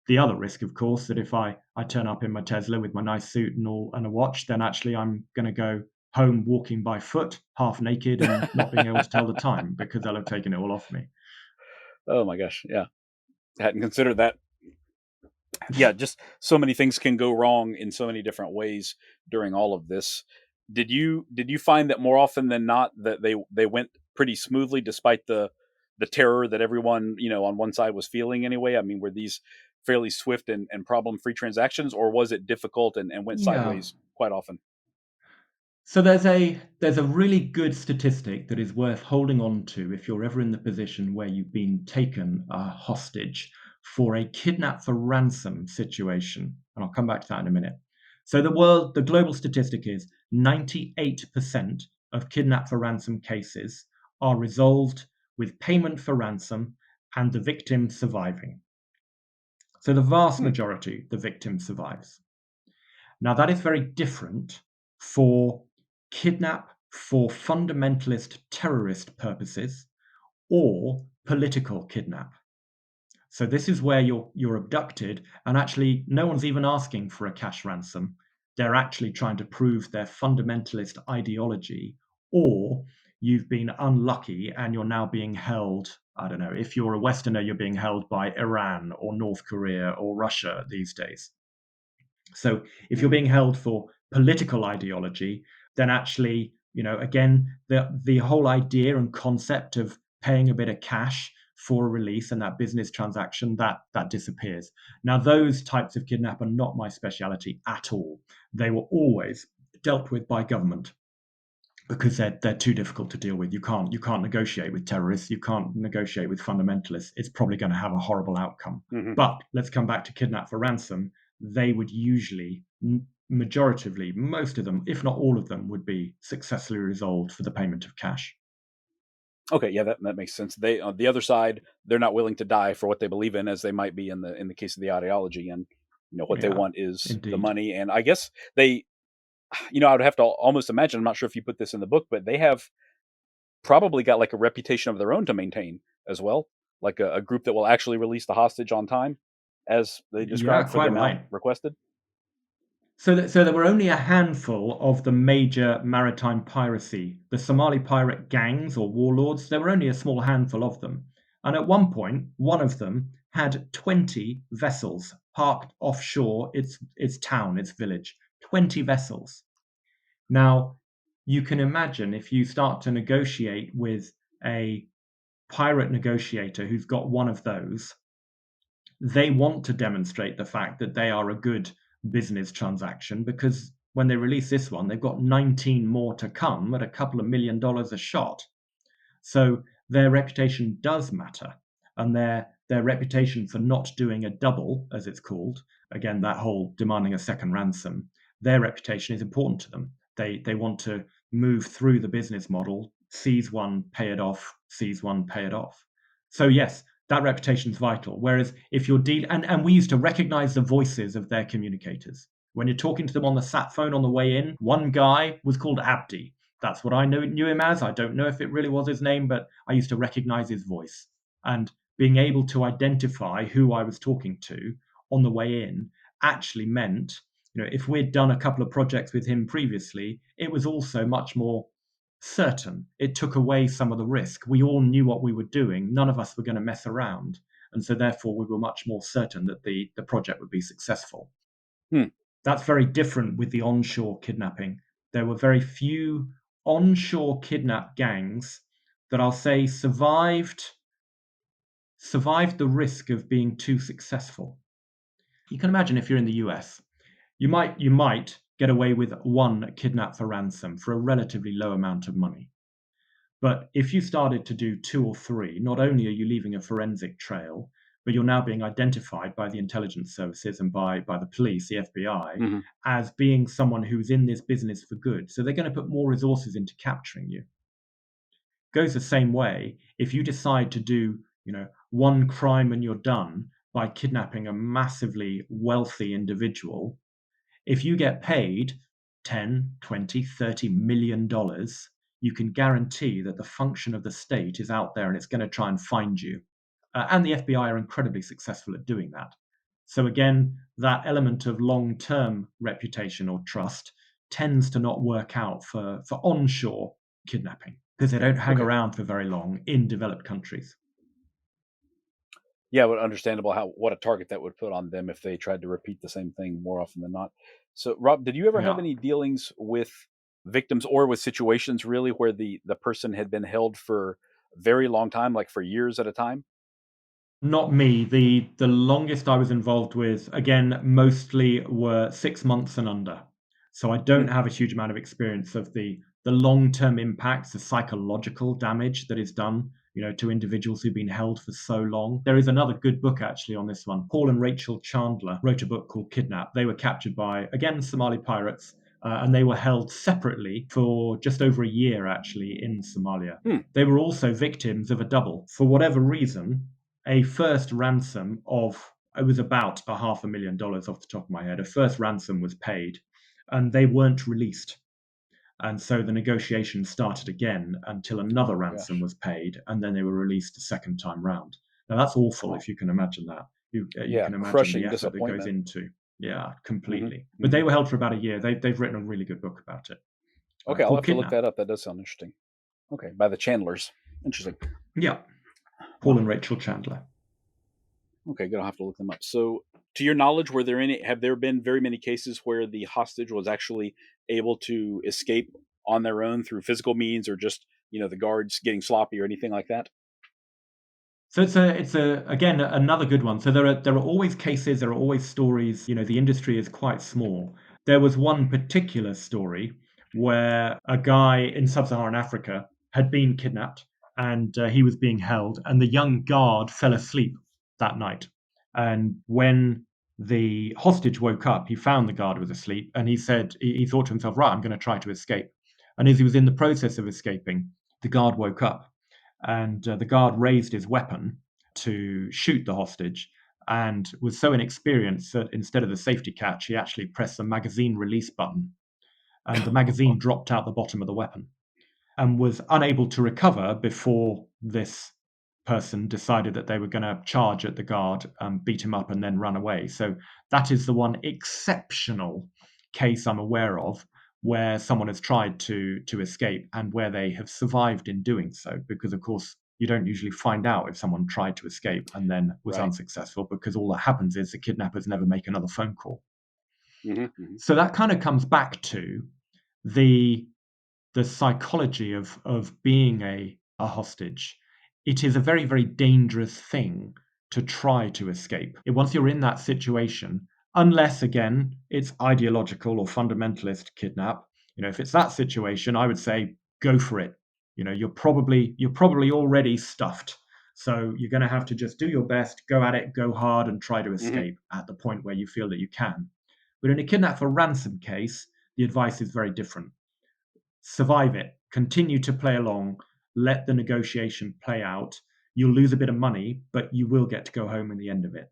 The other risk, of course, that if I turn up in my Tesla with my nice suit and a watch, then actually I'm going to go home walking by foot, half naked, and not being able to tell the time because they'll have taken it all off me. Oh my gosh, yeah, hadn't considered that. Yeah, just so many things can go wrong in so many different ways during all of this. Did you find that more often than not that they went pretty smoothly despite the terror that everyone on one side was feeling anyway? I mean, were these fairly swift and problem free transactions, or was it difficult and went Yeah, sideways? quite often. So there's a really good statistic that is worth holding on to if you're ever in the position where you've been taken hostage for a kidnap for ransom situation, and I'll come back to that in a minute. So the global statistic is 98% of kidnap for ransom cases are resolved with payment for ransom and the victim surviving. So the vast Hmm. majority, the victim survives. Now, that is very different for kidnap for fundamentalist terrorist purposes or political kidnap. So this is where you're abducted, and actually no one's even asking for a cash ransom. They're actually trying to prove their fundamentalist ideology, or you've been unlucky and you're now being held. I don't know, if you're a Westerner, you're being held by Iran or North Korea or Russia these days. So if you're Mhm. being held for political ideology, then actually, again, the whole idea and concept of paying a bit of cash for a release and that business transaction that disappears. Now, those types of kidnap are not my speciality at all. They were always dealt with by government because they're too difficult to deal with. You can't negotiate with terrorists. You can't negotiate with fundamentalists. It's probably going to have a horrible outcome. Mhm. But let's come back to kidnap for ransom. They would usually, majoritively, most of them, if not all of them, would be successfully resolved for the payment of cash. Okay, yeah, that makes sense. They on the other side, they're not willing to die for what they believe in, as they might be in the case of the ideology, and what they Yeah, want is the indeed. money. And I guess they, I would have to almost imagine. I'm not sure if you put this in the book, but they have probably got like a reputation of their own to maintain as well, like a group that will actually release the hostage on time, as they Yeah, describe for the quite amount right. requested. So there were only a handful of the major maritime piracy, the Somali pirate gangs or warlords. There were only a small handful of them. And at one point, one of them had 20 vessels parked offshore its town, its village. 20 vessels. Now, you can imagine if you start to negotiate with a pirate negotiator who's got one of those, they want to demonstrate the fact that they are a good business transaction because when they release this one, they've got 19 more to come at a couple of $1 million a shot. So their reputation does matter, and their reputation for not doing a double, as it's called, again that whole demanding a second ransom, their reputation is important to them. They want to move through the business model, seize one, pay it off, seize one, pay it off. So yes, that reputation is vital. Whereas if you're and we used to recognize the voices of their communicators. When you're talking to them on the sat phone on the way in, one guy was called Abdi. That's what I knew him as. I don't know if it really was his name, but I used to recognize his voice. And being able to identify who I was talking to on the way in actually meant, if we'd done a couple of projects with him previously, it was also much more certain. It took away some of the risk. We all knew what we were doing. None of us were going to mess around. And so therefore we were much more certain that the project would be successful. Hmm. That's very different with the onshore kidnapping. There were very few onshore kidnap gangs that I'll say survived the risk of being too successful. You can imagine if you're in the US, you might get away with one kidnap for ransom for a relatively low amount of money. But if you started to do two or three, not only are you leaving a forensic trail, but you're now being identified by the intelligence services and by the police, the FBI, Mhm. as being someone who's in this business for good. So they're going to put more resources into capturing you. Goes the same way if you decide to do, one crime and you're done by kidnapping a massively wealthy individual, if you get paid 10, 20, 30 million dollars, you can guarantee that the function of the state is out there and it's going to try and find you. And the FBI are incredibly successful at doing that. So again, that element of long-term reputation or trust tends to not work out for onshore kidnapping because they don't hang Okay. around for very long in developed countries. Yeah, but understandable how what a target that would put on them if they tried to repeat the same thing more often than not. So, Rob, did you ever have Yeah. any dealings with victims or with situations really where the person had been held for a very long time, like for years at a time? Not me. The longest I was involved with, again, mostly were 6 months and under. So I don't have a huge amount of experience of the long-term impacts, the psychological damage that is done, to individuals who've been held for so long. There is another good book actually on this one. Paul and Rachel Chandler wrote a book called Kidnap. They were captured by, again, Somali pirates, and they were held separately for just over a year actually in Somalia. They were also victims of a double. For whatever reason, a first ransom of, it was about $500,000 off the top of my head. A first ransom was paid and they weren't released. And so the negotiations started again until another ransom was paid, and then they were released a second time round. Now that's awful, if you can imagine that. You can imagine crushing the effort that goes disappointment. into. Yeah, completely. But they were held for about a year. They've written a really good book about it. Okay, I'll Called have to look Kidnap. that up. That does sound interesting. Okay, by the Chandlers. Interesting. Yeah, Paul and Rachel Chandler. Okay, good. I'll have to look them up. So, to your knowledge, have there been very many cases where the hostage was actually able to escape on their own through physical means, or just the guards getting sloppy or anything like that? So it's again another good one. So there are always cases, there are always stories. The industry is quite small. There was one particular story where a guy in sub-Saharan Africa had been kidnapped and he was being held, and the young guard fell asleep that night. And when the hostage woke up, he found the guard was asleep, and he said he thought to himself, right, I'm going to try to escape. And as he was in the process of escaping, the guard woke up and the guard raised his weapon to shoot the hostage and was so inexperienced that instead of the safety catch, he actually pressed the magazine release button and the magazine dropped out the bottom of the weapon and was unable to recover before this person decided that they were going to charge at the guard, beat him up, and then run away. So that is the one exceptional case I'm aware of where someone has tried to escape and where they have survived in doing so. Because of course you don't usually find out if someone tried to escape and then was unsuccessful, because all that happens is the kidnappers never make another phone call. So that kind of comes back to the psychology of being a hostage. It is a very, very dangerous thing to try to escape. Once you're in that situation, unless again it's ideological or fundamentalist kidnap, if it's that situation, I would say go for it. You're probably already stuffed. So you're going to have to just do your best, go at it, go hard, and try to escape at the point where you feel that you can. But in a kidnap for ransom case, the advice is very different. Survive it, continue to play along, let the negotiation play out. You'll lose a bit of money, but you will get to go home in the end of it.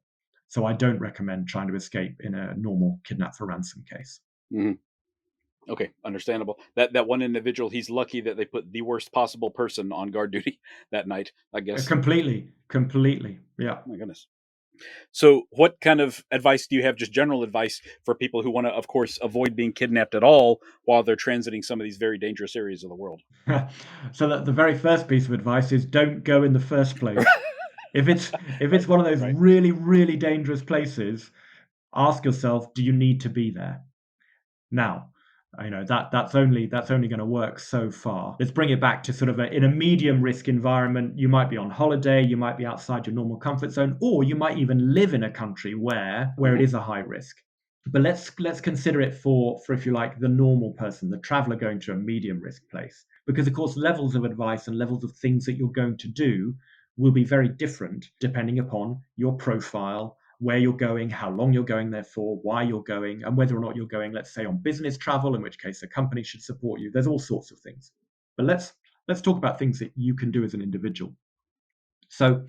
So I don't recommend trying to escape in a normal kidnap for ransom case. Okay, understandable. That one individual, he's lucky that they put the worst possible person on guard duty that night, I guess. Completely. Yeah. Oh my goodness. So, what kind of advice do you have, just general advice for people who want to, of course, avoid being kidnapped at all while they're transiting some of these very dangerous areas of the world? So that the very first piece of advice is don't go in the first place. If it's one of those really, really dangerous places, ask yourself, do you need to be there? Now, that's only going to work so far. Let's bring it back to sort of in a medium risk environment. You might be on holiday, you might be outside your normal comfort zone, or you might even live in a country where it is a high risk. But let's consider it for if you like the normal person, the traveler going to a medium risk place, because of course levels of advice and levels of things that you're going to do will be very different depending upon your profile, where you're going, how long you're going there for, why you're going, and whether or not you're going, let's say, on business travel, in which case a company should support you. There's all sorts of things. But let's talk about things that you can do as an individual. So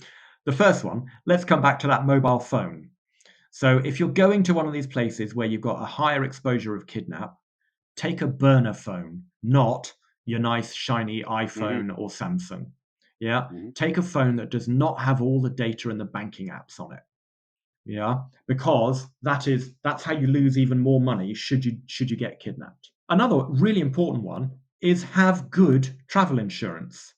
the first one, let's come back to that mobile phone. So if you're going to one of these places where you've got a higher exposure of kidnap, take a burner phone, not your nice shiny iPhone or Samsung. Yeah. Take a phone that does not have all the data and the banking apps on it. Yeah, because that's how you lose even more money should you get kidnapped. Another really important one is have good travel insurance,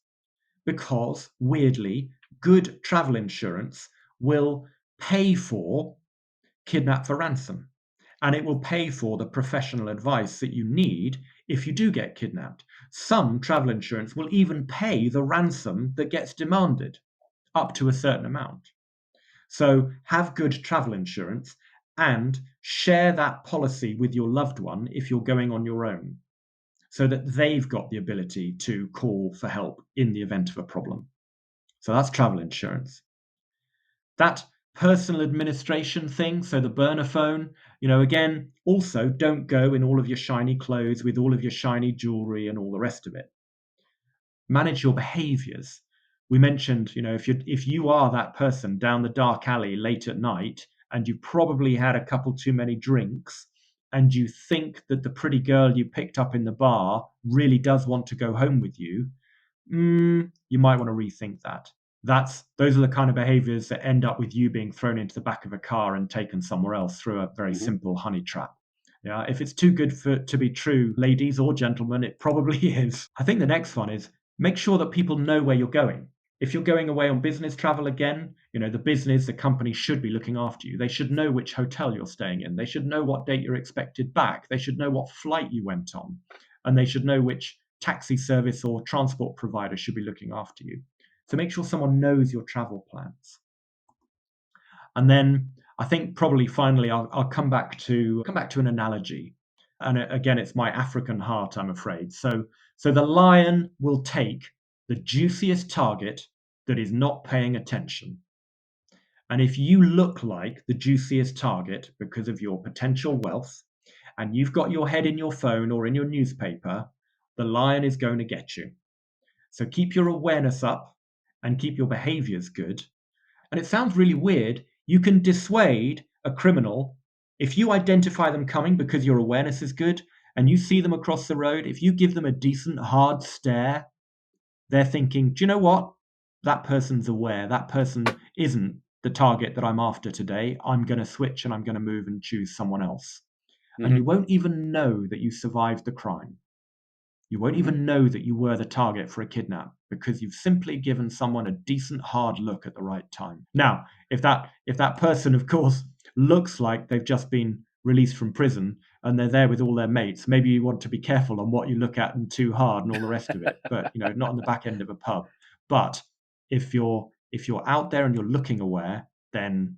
because weirdly, good travel insurance will pay for kidnap for ransom, and it will pay for the professional advice that you need if you do get kidnapped. Some travel insurance will even pay the ransom that gets demanded up to a certain amount. So have good travel insurance and share that policy with your loved one if you're going on your own, so that they've got the ability to call for help in the event of a problem. So that's travel insurance. That personal administration thing, so the burner phone, again, also don't go in all of your shiny clothes with all of your shiny jewelry and all the rest of it. Manage your behaviors. We mentioned, if you are that person down the dark alley late at night and you probably had a couple too many drinks and you think that the pretty girl you picked up in the bar really does want to go home with you, you might want to rethink that. Those are the kind of behaviors that end up with you being thrown into the back of a car and taken somewhere else through a very Hmm. simple honey trap. Yeah, if it's too good to be true, ladies or gentlemen, it probably is. I think the next one is make sure that people know where you're going. If you're going away on business travel again, the company should be looking after you. They should know which hotel you're staying in. They should know what date you're expected back. They should know what flight you went on. And they should know which taxi service or transport provider should be looking after you. So make sure someone knows your travel plans. And then I think probably finally I'll come back to an analogy. And again, it's my African heart, I'm afraid. So the lion will take the juiciest target that is not paying attention. And if you look like the juiciest target because of your potential wealth, and you've got your head in your phone or in your newspaper, the lion is going to get you. So keep your awareness up and keep your behaviors good. And it sounds really weird. You can dissuade a criminal if you identify them coming because your awareness is good and you see them across the road. If you give them a decent, hard stare, they're thinking, do you know what? That person's aware. That person isn't the target that I'm after today. I'm going to switch and I'm going to move and choose someone else. And Hmm. you won't even know that you survived the crime. You won't Hmm. even know that you were the target for a kidnap because you've simply given someone a decent hard look at the right time. Now, if that person, of course, looks like they've just been released from prison and they're there with all their mates, maybe you want to be careful on what you look at and too hard and all the rest of it. But not on the back end of a pub. But if you're out there and you're looking aware, then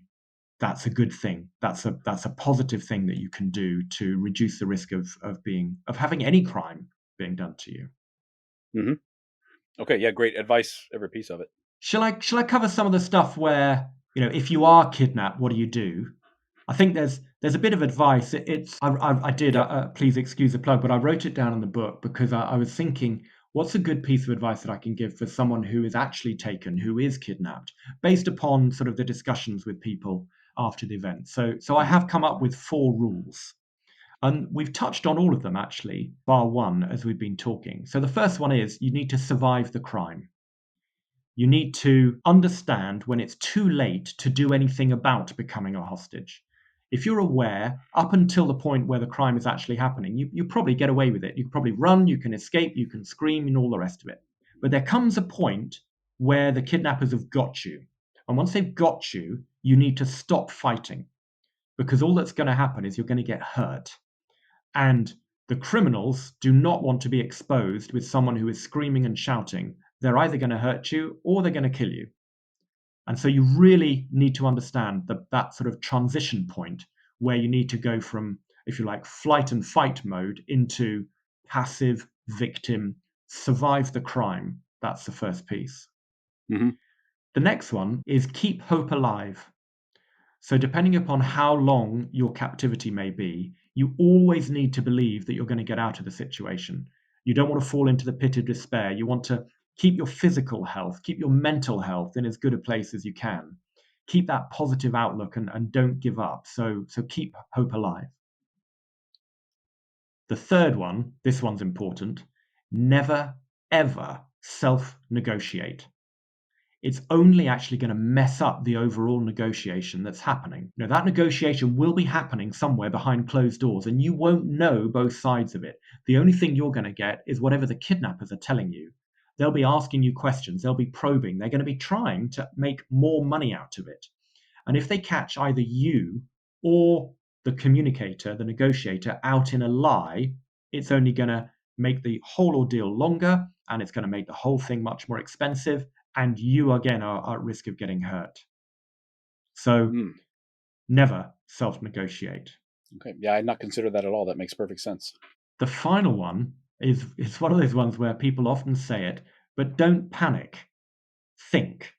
that's a good thing. That's a positive thing that you can do to reduce the risk of having any crime being done to you. Hmm. Okay, yeah, great advice, every piece of it. Shall I cover some of the stuff where if you are kidnapped, what do you do? I think there's a bit of advice. I did. Yep. Please excuse the plug, but I wrote it down in the book because I was thinking, what's a good piece of advice that I can give for someone who is actually taken, who is kidnapped, based upon sort of the discussions with people after the event. So I Hmm. have come up with 4 rules. And we've touched on all of them actually, bar one, as we've been talking. So the first one is you need to survive the crime. You need to understand when it's too late to do anything about becoming a hostage. If you're aware, up until the point where the crime is actually happening, you probably get away with it. You can probably run, you can escape, you can scream, and all the rest of it. But there comes a point where the kidnappers have got you. And once they've got you, you need to stop fighting because all that's going to happen is you're going to get hurt. And the criminals do not want to be exposed with someone who is screaming and shouting. They're either going to hurt you or they're going to kill you. And so you really need to understand that sort of transition point where you need to go from, if you like, flight and fight mode into passive victim, survive the crime. That's the first piece. Hmm. The next one is keep hope alive. So, depending upon how long your captivity may be, you always need to believe that you're going to get out of the situation. You don't want to fall into the pit of despair. You want to keep your physical health, keep your mental health in as good a place as you can. Keep that positive outlook and don't give up. So keep hope alive. The third one, this one's important, never, ever self negotiate. It's only actually going to mess up the overall negotiation that's happening. That negotiation will be happening somewhere behind closed doors, and you won't know both sides of it. The only thing you're going to get is whatever the kidnappers are telling you. They'll be asking you questions, they'll be probing, they're going to be trying to make more money out of it. And if they catch either you or the communicator, the negotiator, out in a lie, it's only going to make the whole ordeal longer and it's going to make the whole thing much more expensive. And you, again, are at risk of getting hurt. So Mm. Never self-negotiate. Okay. Yeah, I had not considered that at all. That makes perfect sense. The final one is it's one of those ones where people often say it, but don't panic. Think.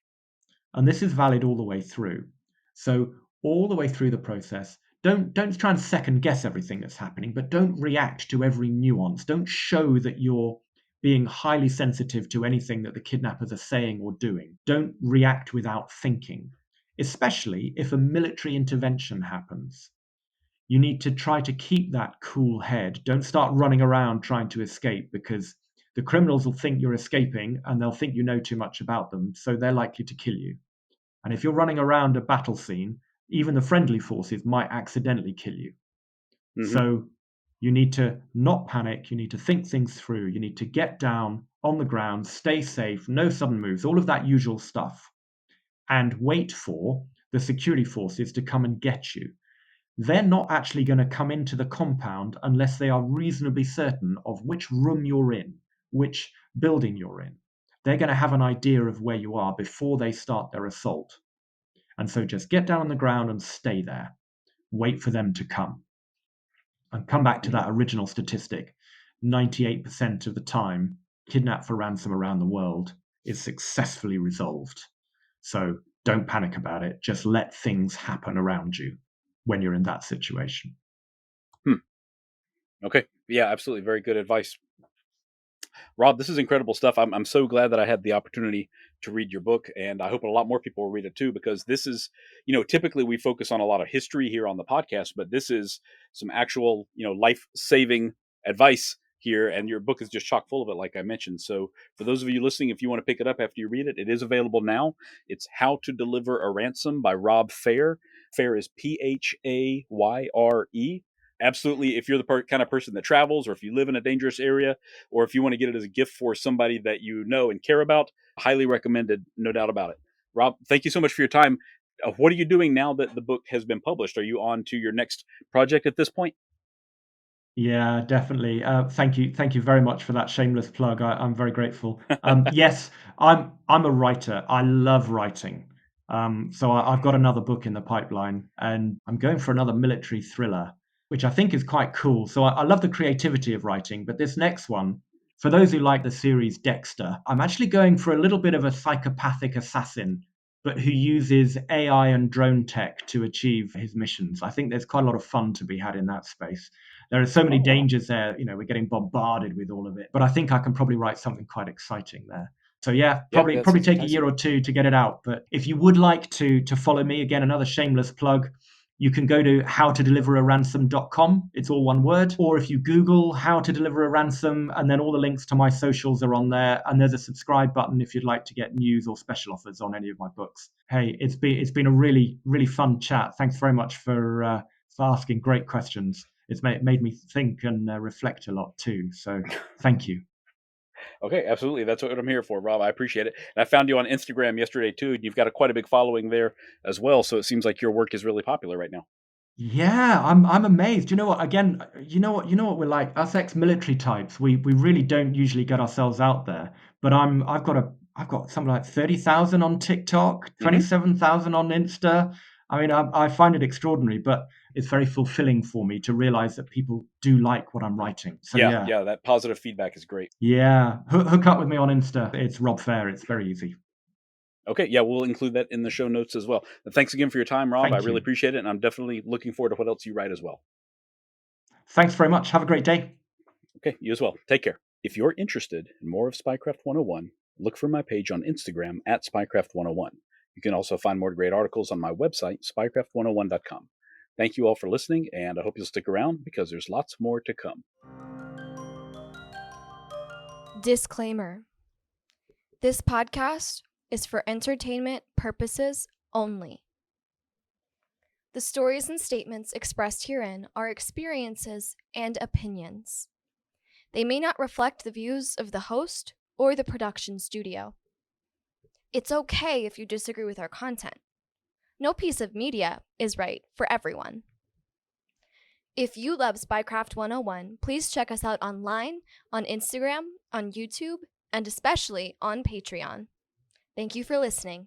And this is valid all the way through. So all the way through the process, don't try and second guess everything that's happening, but don't react to every nuance. Don't show that you're being highly sensitive to anything that the kidnappers are saying or doing. Don't react without thinking, especially if a military intervention happens. You need to try to keep that cool head. Don't start running around trying to escape, because the criminals will think you're escaping and they'll think you know too much about them, so they're likely to kill you. And if you're running around a battle scene, even the friendly forces might accidentally kill you. Mm-hmm. So you need to not panic. You need to think things through. You need to get down on the ground, stay safe, no sudden moves, all of that usual stuff, and wait for the security forces to come and get you. They're not actually going to come into the compound unless they are reasonably certain of which room you're in, which building you're in. They're going to have an idea of where you are before they start their assault. And so just get down on the ground and stay there. Wait for them to come. And come back to that original statistic. 98% of the time, kidnap for ransom around the world is successfully resolved. So don't panic about it. Just let things happen around you when you're in that situation. Okay. Yeah, absolutely. Very good advice. Rob, this is incredible stuff. I'm so glad that I had the opportunity to read your book, and I hope a lot more people will read it too, because this is, typically we focus on a lot of history here on the podcast, but this is some actual, life saving advice here, and your book is just chock full of it, like I mentioned. So, for those of you listening, if you want to pick it up after you read it, it is available now. It's How to Deliver a Ransom by Rob Phayre. Phayre is Phayre. Absolutely, if you're the kind of person that travels, or if you live in a dangerous area, or if you want to get it as a gift for somebody that you know and care about, highly recommended, no doubt about it. Rob, thank you so much for your time. What are you doing now that the book has been published? Are you on to your next project at this point? Yeah, definitely. Thank you very much for that shameless plug. I'm very grateful. Yes, I'm a writer. I love writing. So I've got another book in the pipeline, and I'm going for another military thriller, which I think is quite cool. So I love the creativity of writing, but this next one, for those who like the series Dexter, I'm actually going for a little bit of a psychopathic assassin, but who uses AI and drone tech to achieve his missions. I think there's quite a lot of fun to be had in that space. There are so many Oh, wow. dangers there. We're getting bombarded with all of it, but I think I can probably write something quite exciting there. So yeah, Yeah, probably that probably sounds take a enticing. year or two to get it out. But if you would like to follow me, again, another shameless plug, you can go to howtodeliveranransom.com. It's all one word. Or if you Google how to deliver a ransom, and then all the links to my socials are on there. And there's a subscribe button if you'd like to get news or special offers on any of my books. Hey, it's been a really, really fun chat. Thanks very much for asking great questions. It's made me think and reflect a lot too. So thank you. Okay, absolutely. That's what I'm here for, Rob. I appreciate it. And I found you on Instagram yesterday too. And you've got quite a big following there as well. So it seems like your work is really popular right now. Yeah, I'm amazed. You know what? Again, you know what we're like. Us ex-military types, we really don't usually get ourselves out there. But I've got something like 30,000 on TikTok, Hmm. 27,000 on Insta. I mean, I find it extraordinary, but it's very fulfilling for me to realize that people do like what I'm writing. So Yeah, yeah, yeah. That positive feedback is great. yeah. Hook up with me on Insta. It's Rob Fair. It's very easy. Okay, yeah, we'll include that in the show notes as well. And thanks again for your time, Rob. I Thank really you. appreciate it, and I'm definitely looking forward to what else you write as well. Thanks very much. Have a great day. Okay, you as well. Take care. If you're interested in more of Spycraft 101, look for my page on Instagram at Spycraft 101. You can also find more great articles on my website, spycraft101.com. Thank you all for listening, and I hope you'll stick around because there's lots more to come. Disclaimer: this podcast is for entertainment purposes only. The stories and statements expressed herein are experiences and opinions. They may not reflect the views of the host or the production studio. It's okay if you disagree with our content. No piece of media is right for everyone. If you love Spycraft 101, please check us out online, on Instagram, on YouTube, and especially on Patreon. Thank you for listening.